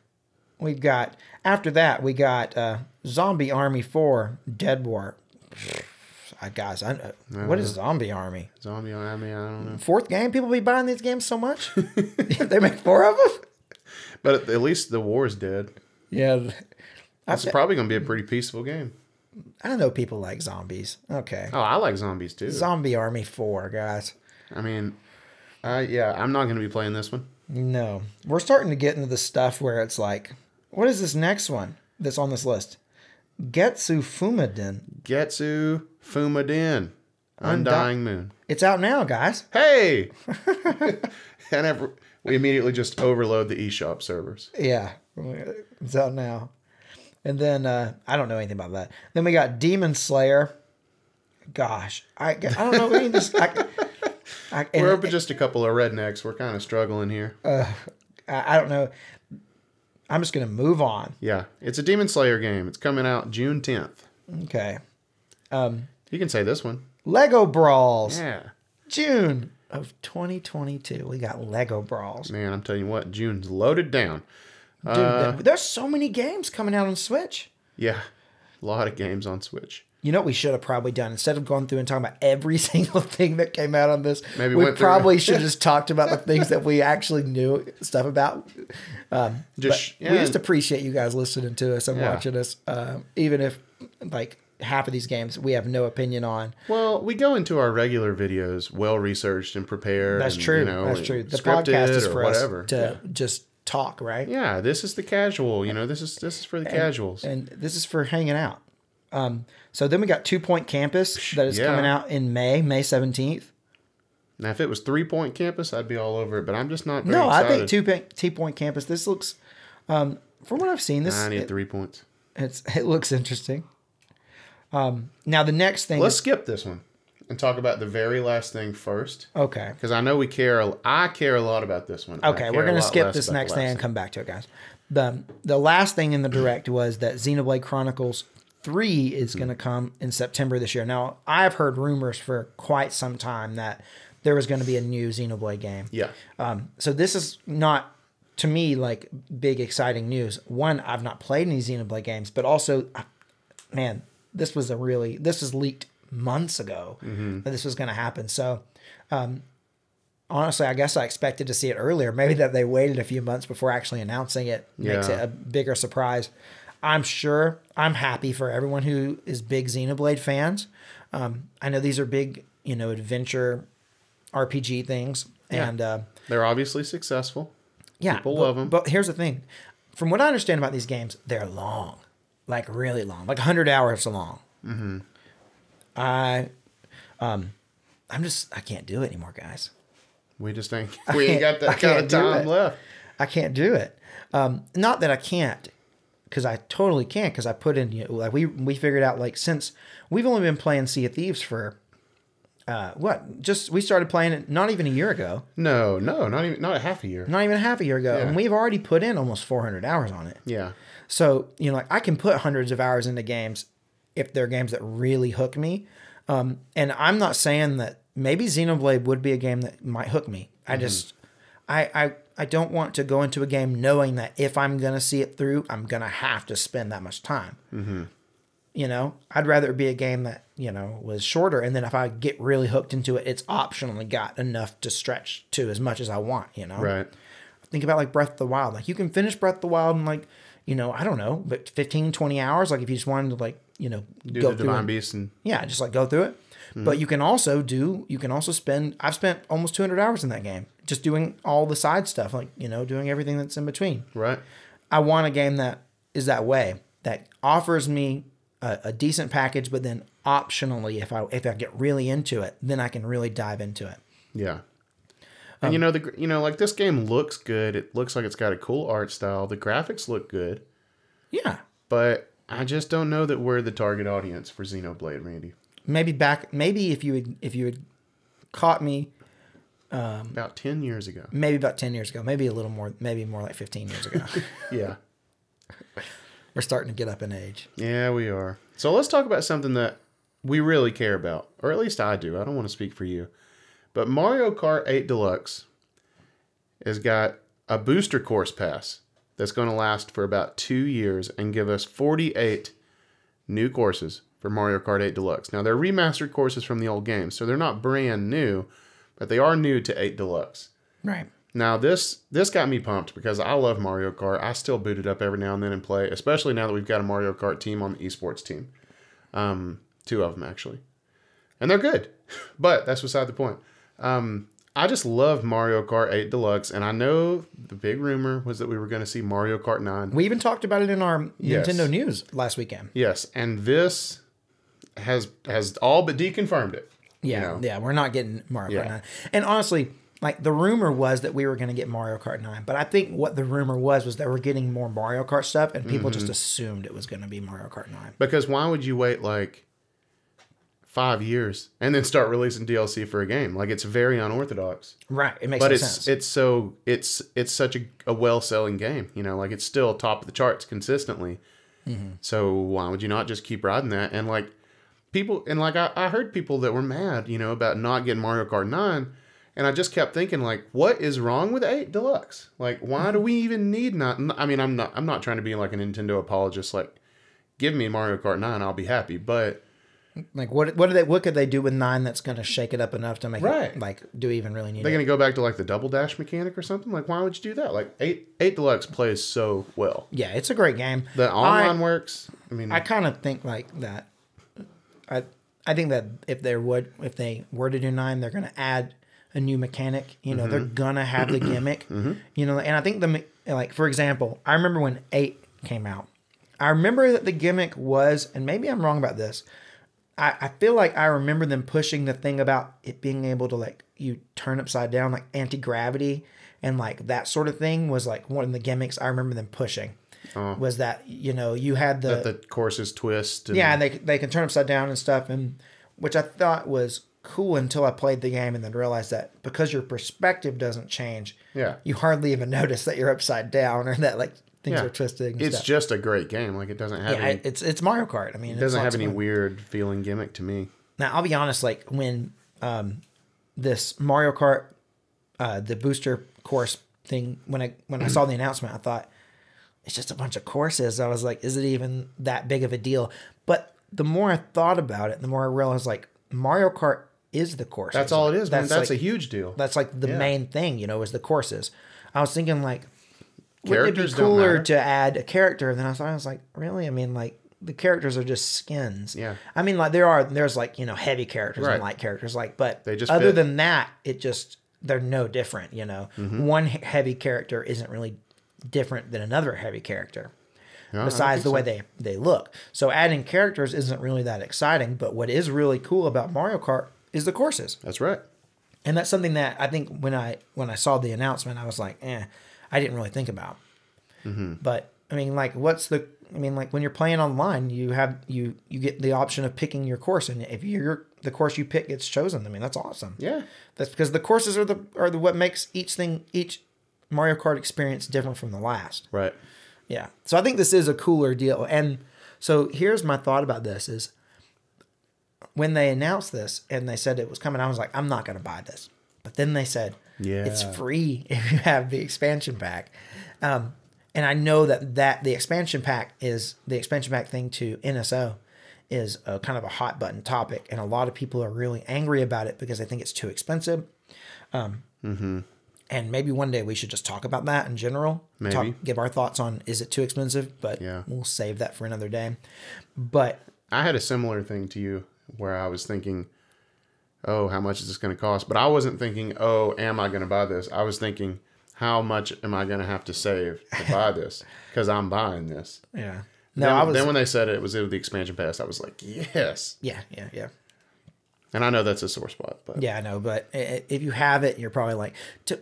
After that we got Zombie Army 4 Dead War. Guys, what is Zombie Army? Zombie Army, I don't know. Fourth game? People be buying these games so much? They make 4 of them? But at least the war is dead. Yeah. It's probably going to be a pretty peaceful game. I know people like zombies. Okay. Oh, I like zombies too. Zombie Army 4, guys. I mean, Yeah, I'm not going to be playing this one. No. We're starting to get into the stuff where it's like, what is this next one that's on this list? Getsu Fumaden. Undying Moon. It's out now, guys. Hey! And we immediately just overload the eShop servers. Yeah, it's out now. And then, I don't know anything about that. Then we got Demon Slayer. Gosh, I don't know. We're just a couple of rednecks. We're kind of struggling here. I don't know. I'm just going to move on. Yeah, it's a Demon Slayer game. It's coming out June 10th. Okay. You can say this one. Lego Brawls. Yeah. June of 2022. We got Lego Brawls. Man, I'm telling you what, June's loaded down. Dude, there's so many games coming out on Switch. Yeah, a lot of games on Switch. You know what we should have probably done? Instead of going through and talking about every single thing that came out on this, maybe we probably should have just talked about the things that we actually knew stuff about. We just appreciate you guys listening to us and watching us, even if like half of these games we have no opinion on. Well, we go into our regular videos well researched and prepared. That's true. You know, that's true. The podcast is for us to just talk, right? Yeah, this is the casual. You know, this is for the casuals, and this is for hanging out. So then we got 2 Point Campus that is coming out in May 17th. Now, if it was 3 Point Campus, I'd be all over it, but I'm just not very excited. I think 2 Point Campus, this looks, from what I've seen, I need 3 points. It looks interesting. Now, the next thing... Let's skip this one and talk about the very last thing first. Okay. Because I know I care a lot about this one. Okay, we're going to skip this next thing and come back to it, guys. The last thing in the Direct was that Xenoblade Chronicles 3 is going to come in September this year. Now, I've heard rumors for quite some time that there was going to be a new Xenoblade game. Yeah. So this is not, to me, like big exciting news. One, I've not played any Xenoblade games, but also, man, this was leaked months ago that this was going to happen. So, honestly, I guess I expected to see it earlier. Maybe that they waited a few months before actually announcing it makes it a bigger surprise. I'm happy for everyone who is big Xenoblade fans. I know these are big, adventure RPG things. Yeah. And they're obviously successful. Yeah. People love them. But here's the thing. From what I understand about these games, they're long. Like really long. Like 100 hours long. Mm-hmm. I can't do it anymore, guys. We ain't got that kind of time left. I can't do it. Not that I can't. Because I totally can't. Because I put in, like we figured out, like, since we've only been playing Sea of Thieves for we started playing it not even a year ago. No, not a half a year. Not even a half a year ago, and we've already put in almost 400 hours on it. Yeah. So like I can put hundreds of hours into games if they're games that really hook me. And I'm not saying that maybe Xenoblade would be a game that might hook me. I just I don't want to go into a game knowing that if I'm going to see it through, I'm going to have to spend that much time. Mm-hmm. I'd rather it be a game that, was shorter. And then if I get really hooked into it, it's optionally got enough to stretch to as much as I want, Right. Think about like Breath of the Wild. Like you can finish Breath of the Wild in like, I don't know, but 15, 20 hours. Like if you just wanted to like, do go the through Divine Beast and just like go through it. Mm-hmm. But I've spent almost 200 hours in that game just doing all the side stuff, like, doing everything that's in between. Right. I want a game that is that way, that offers me a decent package, but then optionally, if I get really into it, then I can really dive into it. Yeah. And like this game looks good. It looks like it's got a cool art style. The graphics look good. Yeah. But I just don't know that we're the target audience for Xenoblade, Randy. Maybe if you had caught me about 10 years ago. Maybe about 10 years ago. Maybe a little more, maybe more like 15 years ago. Yeah. We're starting to get up in age. Yeah, we are. So let's talk about something that we really care about, or at least I do. I don't want to speak for you. But Mario Kart 8 Deluxe has got a booster course pass that's going to last for about 2 years and give us 48 new courses for Mario Kart 8 Deluxe. Now, they're remastered courses from the old game, so they're not brand new, but they are new to 8 Deluxe. Right. Now, this got me pumped because I love Mario Kart. I still boot it up every now and then and play, especially now that we've got a Mario Kart team on the esports team. 2 of them, actually. And they're good, but that's beside the point. I just love Mario Kart 8 Deluxe, and I know the big rumor was that we were going to see Mario Kart 9. We even talked about it in our Yes. Nintendo News last weekend. Yes, and this has all but deconfirmed it. Yeah, you know? yeah, we're not getting Mario Kart Yeah. 9. And honestly, like the rumor was that we were going to get Mario Kart 9, but I think what the rumor was that we're getting more Mario Kart stuff, and people just assumed it was going to be Mario Kart 9. Because why would you wait like 5 years and then start releasing DLC for a game? Like, it's very unorthodox. Right, it makes But no it's sense. it's such a well-selling game, you know, like it's still top of the charts consistently. So why would you not just keep riding that? And like people, and like I heard people that were mad, you know, about not getting Mario Kart 9, and I just kept thinking, like, what is wrong with 8 Deluxe? Like, why do we even need not? I mean, I'm not trying to be like a Nintendo apologist. Like, give me Mario Kart 9, I'll be happy. But Like what could they do with 9 that's going to shake it up enough to make Right. it like do we even really need they're it? gonna go back to like the double dash mechanic or something. Like, why would you do that? Like, 8 Deluxe plays so well. Yeah, it's a great game. The online works. I mean, I kind of think like that. I think that if they were to do 9, they're going to add a new mechanic. You know, they're gonna have the gimmick. You know, and I think like for example, I remember when 8 came out. I remember that the gimmick was, and maybe I'm wrong about this. I feel like I remember them pushing the thing about it being able to like you turn upside down, like anti-gravity and like that sort of thing was like one of the gimmicks I remember them pushing. Was that, you know, you had that the courses twist. And yeah, and they can turn upside down and stuff, and which I thought was cool until I played the game and then realized that because your perspective doesn't change, Yeah. you hardly even notice that you're upside down or that like things Yeah. are twisted. And It's stuff. just a great game. Like, it doesn't have Yeah, any, it's Mario Kart. I mean, it doesn't have any weird feeling gimmick to me. Now I'll be honest, like when this Mario Kart the booster course thing, when I saw the announcement, I thought it's just a bunch of courses. I was like, is it even that big of a deal? But the more I thought about it, the more I realized like Mario Kart is the course. That's all it is, man. That's like, a huge deal. That's like the main thing, you know, is the courses. I was thinking like, wouldn't it be Characters don't cooler matter. to add a character? And then I was like, really? I mean, like the characters are just skins. Yeah. I mean, like there's like, you know, heavy characters Right. and light characters, like, but They just other fit. than that, they're no different, you know. One heavy character isn't really different than another heavy character. No, Besides the way they look. So adding characters isn't really that exciting, but what is really cool about Mario Kart is the courses. That's right. And that's something that I think when I saw the announcement, I was like, I didn't really think about. But I mean, like, like when you're playing online, you get the option of picking your course, and if the course you pick gets chosen, I mean, that's awesome. Yeah. That's because the courses are the what makes each Mario Kart experience different from the last. Right. Yeah. So I think this is a cooler deal. And so here's my thought about this is when they announced this and they said it was coming, I was like, I'm not going to buy this. But then they said, it's free if you have the expansion pack. And I know that the expansion pack thing to NSO is a kind of a hot button topic. And a lot of people are really angry about it because they think it's too expensive. And maybe one day we should just talk about that in general. Maybe. Give our thoughts on, is it too expensive? But Yeah. we'll save that for another day. But I had a similar thing to you where I was thinking, oh, how much is this going to cost? But I wasn't thinking, oh, am I going to buy this? I was thinking, how much am I going to have to save to buy this? Because I'm buying this. yeah. Then when they said it was the expansion pass, I was like, yes. Yeah. And I know that's a sore spot, but Yeah, I know. But if you have it, you're probably like,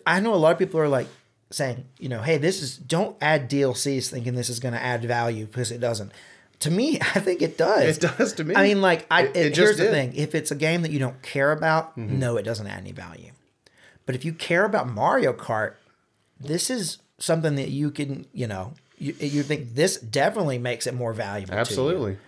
I know a lot of people are like saying, you know, hey, don't add DLCs thinking this is going to add value because it doesn't. To me, I think it does. It does to me. I mean, like, It just here's the did. thing. If it's a game that you don't care about, no, it doesn't add any value. But if you care about Mario Kart, this is something that you can, you know, you think this definitely makes it more valuable. Absolutely.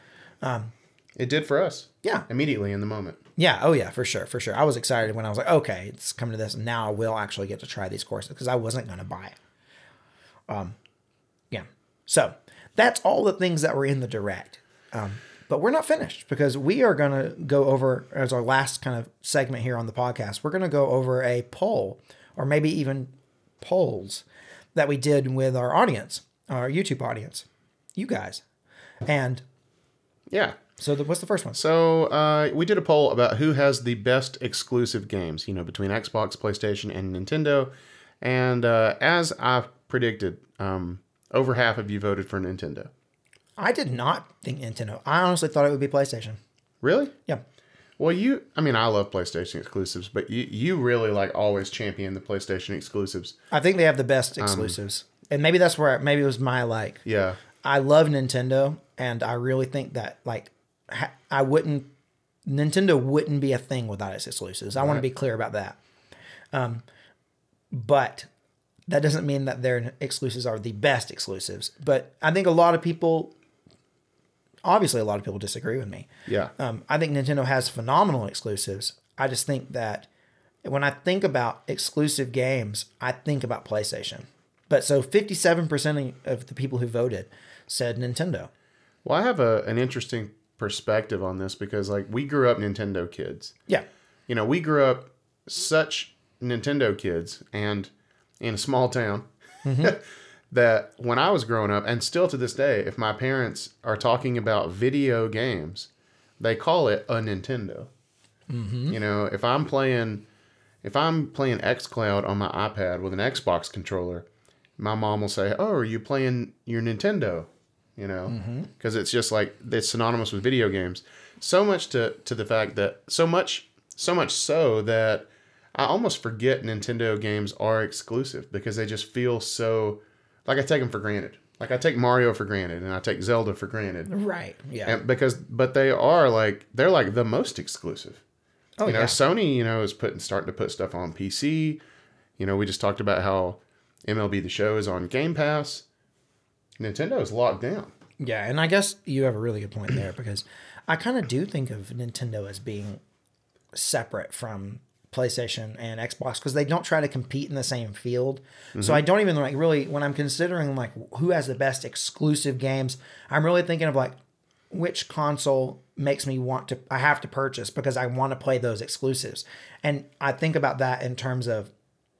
It did for us. Yeah. Immediately in the moment. Yeah. Oh, yeah, for sure. I was excited when I was like, okay, it's coming to this. And now I will actually get to try these courses because I wasn't going to buy it. Yeah. So that's all the things that were in the Direct. But we're not finished because we are going to go over, as our last kind of segment here on the podcast, we're going to go over a poll or maybe even polls that we did with our audience, our YouTube audience, you guys. And Yeah. So what's the first one? So we did a poll about who has the best exclusive games, you know, between Xbox, PlayStation, and Nintendo. And as I predicted, over half of you voted for Nintendo. I did not think Nintendo. I honestly thought it would be PlayStation. Really? Yeah. Well, I love PlayStation exclusives, but you really like always champion the PlayStation exclusives. I think they have the best exclusives. And maybe that's where, maybe it was my like. Yeah. I love Nintendo, and I really think that like Nintendo wouldn't be a thing without its exclusives. I want to be clear about that. But that doesn't mean that their exclusives are the best exclusives. But I think obviously a lot of people disagree with me. Yeah. I think Nintendo has phenomenal exclusives. I just think that when I think about exclusive games, I think about PlayStation. But so 57% of the people who voted said Nintendo. Well, I have an interesting perspective on this because like we grew up Nintendo kids. Yeah. You know, we grew up such Nintendo kids and in a small town that when I was growing up, and still to this day, if my parents are talking about video games, they call it a Nintendo. You know, if I'm playing xCloud on my iPad with an Xbox controller, my mom will say, "Oh, are you playing your Nintendo?" You know, because it's just like it's synonymous with video games. So much to the fact that so much so that I almost forget Nintendo games are exclusive because they just feel so like I take them for granted. Like I take Mario for granted and I take Zelda for granted. Right. Yeah. And but they're like the most exclusive. Oh, you know, yeah. Sony, you know, is starting to put stuff on PC. You know, we just talked about how MLB The Show is on Game Pass. Nintendo is locked down. Yeah, and I guess you have a really good point there because I kind of do think of Nintendo as being separate from PlayStation and Xbox because they don't try to compete in the same field. So I don't even like really, when I'm considering like who has the best exclusive games, I'm really thinking of like which console makes me I have to purchase because I want to play those exclusives. And I think about that in terms of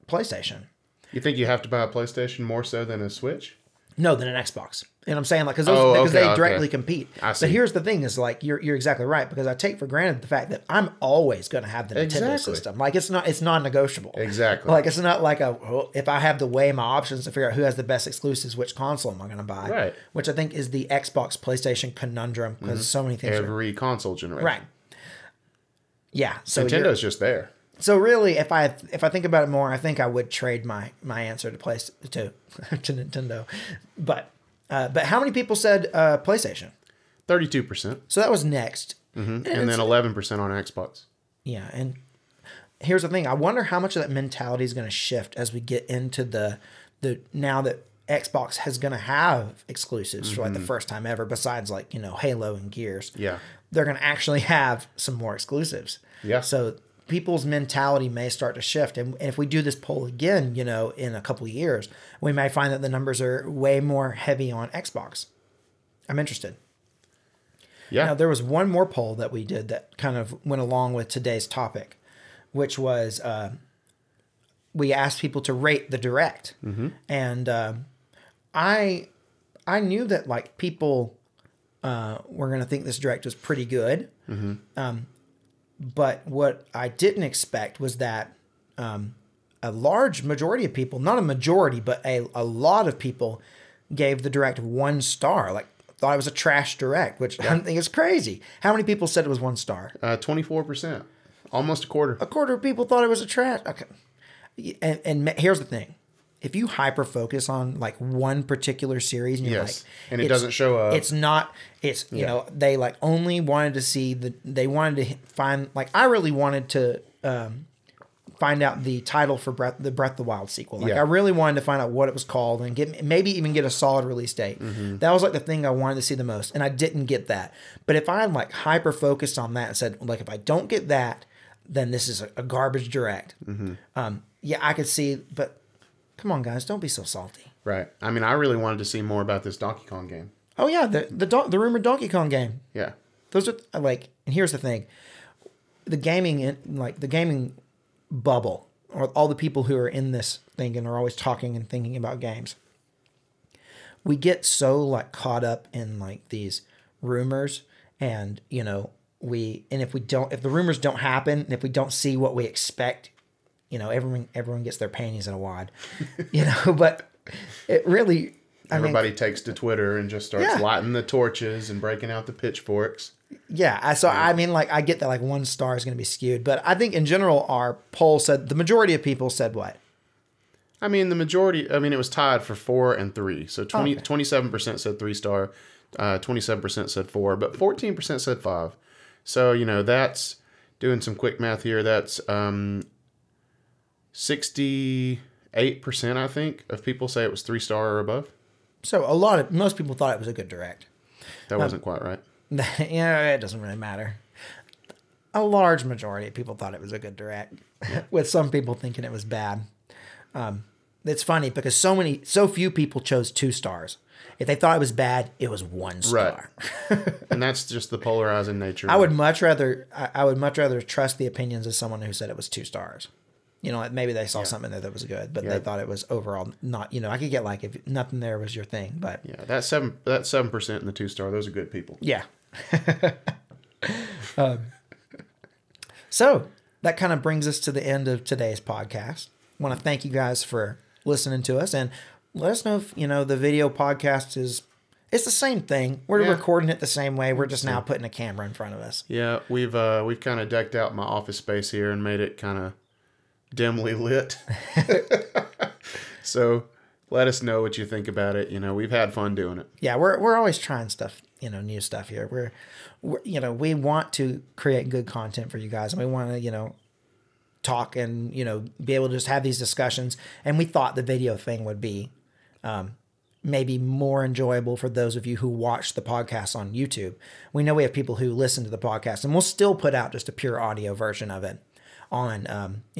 PlayStation. You think you have to buy a PlayStation more so than a Switch? No, than an Xbox. And I'm saying like because they directly compete. I see. But here's the thing: is like you're exactly right because I take for granted the fact that I'm always going to have the Nintendo system. Like it's non-negotiable. Exactly. Like it's not like if I have to weigh my options to figure out who has the best exclusives, which console am I going to buy? Right. Which I think is the Xbox PlayStation conundrum because so many things. Every console generation. Right. Yeah. So Nintendo's just there. So really, if I think about it more, I think I would trade my answer to Nintendo. But how many people said PlayStation? 32%. So that was next. And then 11% on Xbox. Yeah, and here's the thing. I wonder how much of that mentality is going to shift as we get into the now that Xbox is going to have exclusives for like the first time ever, besides like, you know, Halo and Gears. Yeah. They're going to actually have some more exclusives. Yeah. So people's mentality may start to shift. And if we do this poll again, you know, in a couple of years, we may find that the numbers are way more heavy on Xbox. I'm interested. Yeah. Now, there was one more poll that we did that kind of went along with today's topic, which was we asked people to rate the Direct. And I knew that like people were going to think this Direct was pretty good. But what I didn't expect was that a large majority of people, not a majority, but a lot of people gave the Direct 1 star. Like, thought it was a trash Direct, which I think is crazy. How many people said it was 1 star? 24%. Almost a quarter. A quarter of people thought it was a trash. Okay. And here's the thing. If you hyper focus on like one particular series and you're like, and it doesn't show up, you know, they like only wanted to see they wanted to find, like, I really wanted to find out the title for the Breath of the Wild sequel. Like I really wanted to find out what it was called and maybe even get a solid release date. That was like the thing I wanted to see the most. And I didn't get that. But if I like hyper focused on that and said, like, if I don't get that, then this is a garbage Direct. Yeah, I could see, but come on, guys, don't be so salty. Right. I mean, I really wanted to see more about this Donkey Kong game. Oh yeah, the rumored Donkey Kong game. Yeah. Those are like, and here's the thing, the gaming bubble, or all the people who are in this thing and are always talking and thinking about games. We get so like caught up in like these rumors and if the rumors don't happen, and if we don't see what we expect, everyone gets their panties in a wad, but it really, everybody takes to Twitter and just starts lighting the torches and breaking out the pitchforks. Yeah. I get that like 1 star is going to be skewed, but I think in general, our poll said the majority of people said what? The majority, it was tied for 4 and 3. So 27% said 3 star, 27% said 4, but 14% said 5. So, that's doing some quick math here. That's 68%, I think, of people say it was 3 star or above. So most people thought it was a good direct. That wasn't quite right. It doesn't really matter. A large majority of people thought it was a good direct, with some people thinking it was bad. It's funny because so few people chose 2 stars. If they thought it was bad, it was 1 star. Right. And that's just the polarizing nature. I would much rather trust the opinions of someone who said it was 2 stars. Maybe they saw something there that was good, but they thought it was overall not. I could get like if nothing there was your thing, but that 7% and the 2 star, those are good people. Yeah. So that kind of brings us to the end of today's podcast. I want to thank you guys for listening to us, and let us know if the video podcast it's the same thing. We're recording it the same way. We're just now putting a camera in front of us. Yeah, we've kind of decked out my office space here and made it kind of dimly lit. So let us know what you think about it. We've had fun doing it. Yeah, we're always trying stuff, new stuff here. We want to create good content for you guys, and we want to, talk and, be able to just have these discussions. And we thought the video thing would be maybe more enjoyable for those of you who watch the podcast on YouTube. We know we have people who listen to the podcast, and we'll still put out just a pure audio version of it on,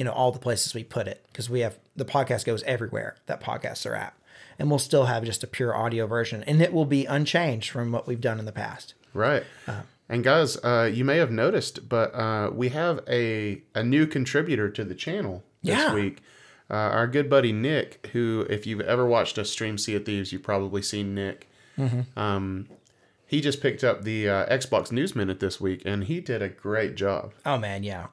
all the places we put it, because the podcast goes everywhere that podcasts are at, and we'll still have just a pure audio version, and it will be unchanged from what we've done in the past. Right. And guys, you may have noticed, but we have a new contributor to the channel this week. Our good buddy Nick, who, if you've ever watched us stream Sea of Thieves, you've probably seen Nick. Mm-hmm. He just picked up the Xbox News Minute this week, and he did a great job. Oh, man, yeah.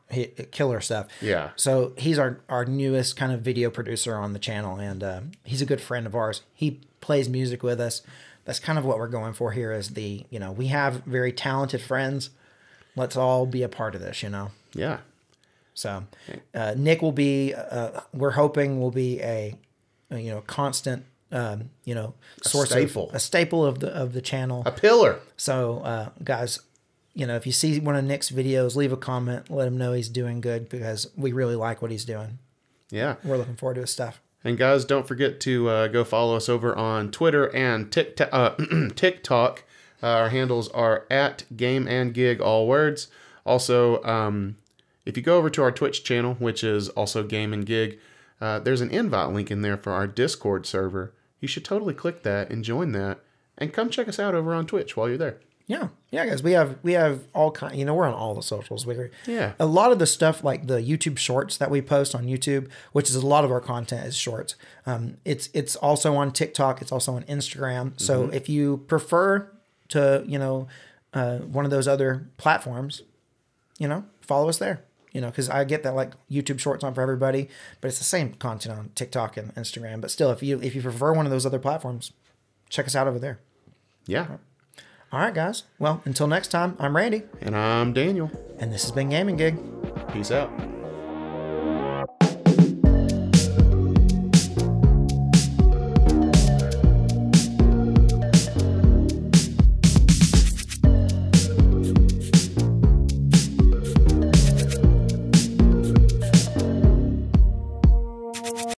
Killer stuff. Yeah. So he's our newest kind of video producer on the channel, and he's a good friend of ours. He plays music with us. That's kind of what we're going for here is we have very talented friends. Let's all be a part of this, Yeah. So Nick will be, we're hoping will be a constant, source a staple of the channel. A pillar. So guys, if you see one of Nick's videos, leave a comment, let him know he's doing good, because we really like what he's doing. Yeah. We're looking forward to his stuff. And guys, don't forget to go follow us over on Twitter and TikTok. Our handles are @GameAndGig, all words. Also, if you go over to our Twitch channel, which is also Game and Gig, there's an invite link in there for our Discord server. You should totally click that and join that, and come check us out over on Twitch while you're there. Yeah, guys, we have all kind. We're on all the socials. A lot of the stuff like the YouTube Shorts that we post on YouTube, which is a lot of our content is shorts. It's also on TikTok. It's also on Instagram. So if you prefer to one of those other platforms, follow us there. Because I get that like YouTube Shorts aren't for everybody, but it's the same content on TikTok and Instagram. But still, if you prefer one of those other platforms, check us out over there. Yeah. All right, guys. Well, until next time, I'm Randy. And I'm Daniel. And this has been Gaming Gig. Peace out.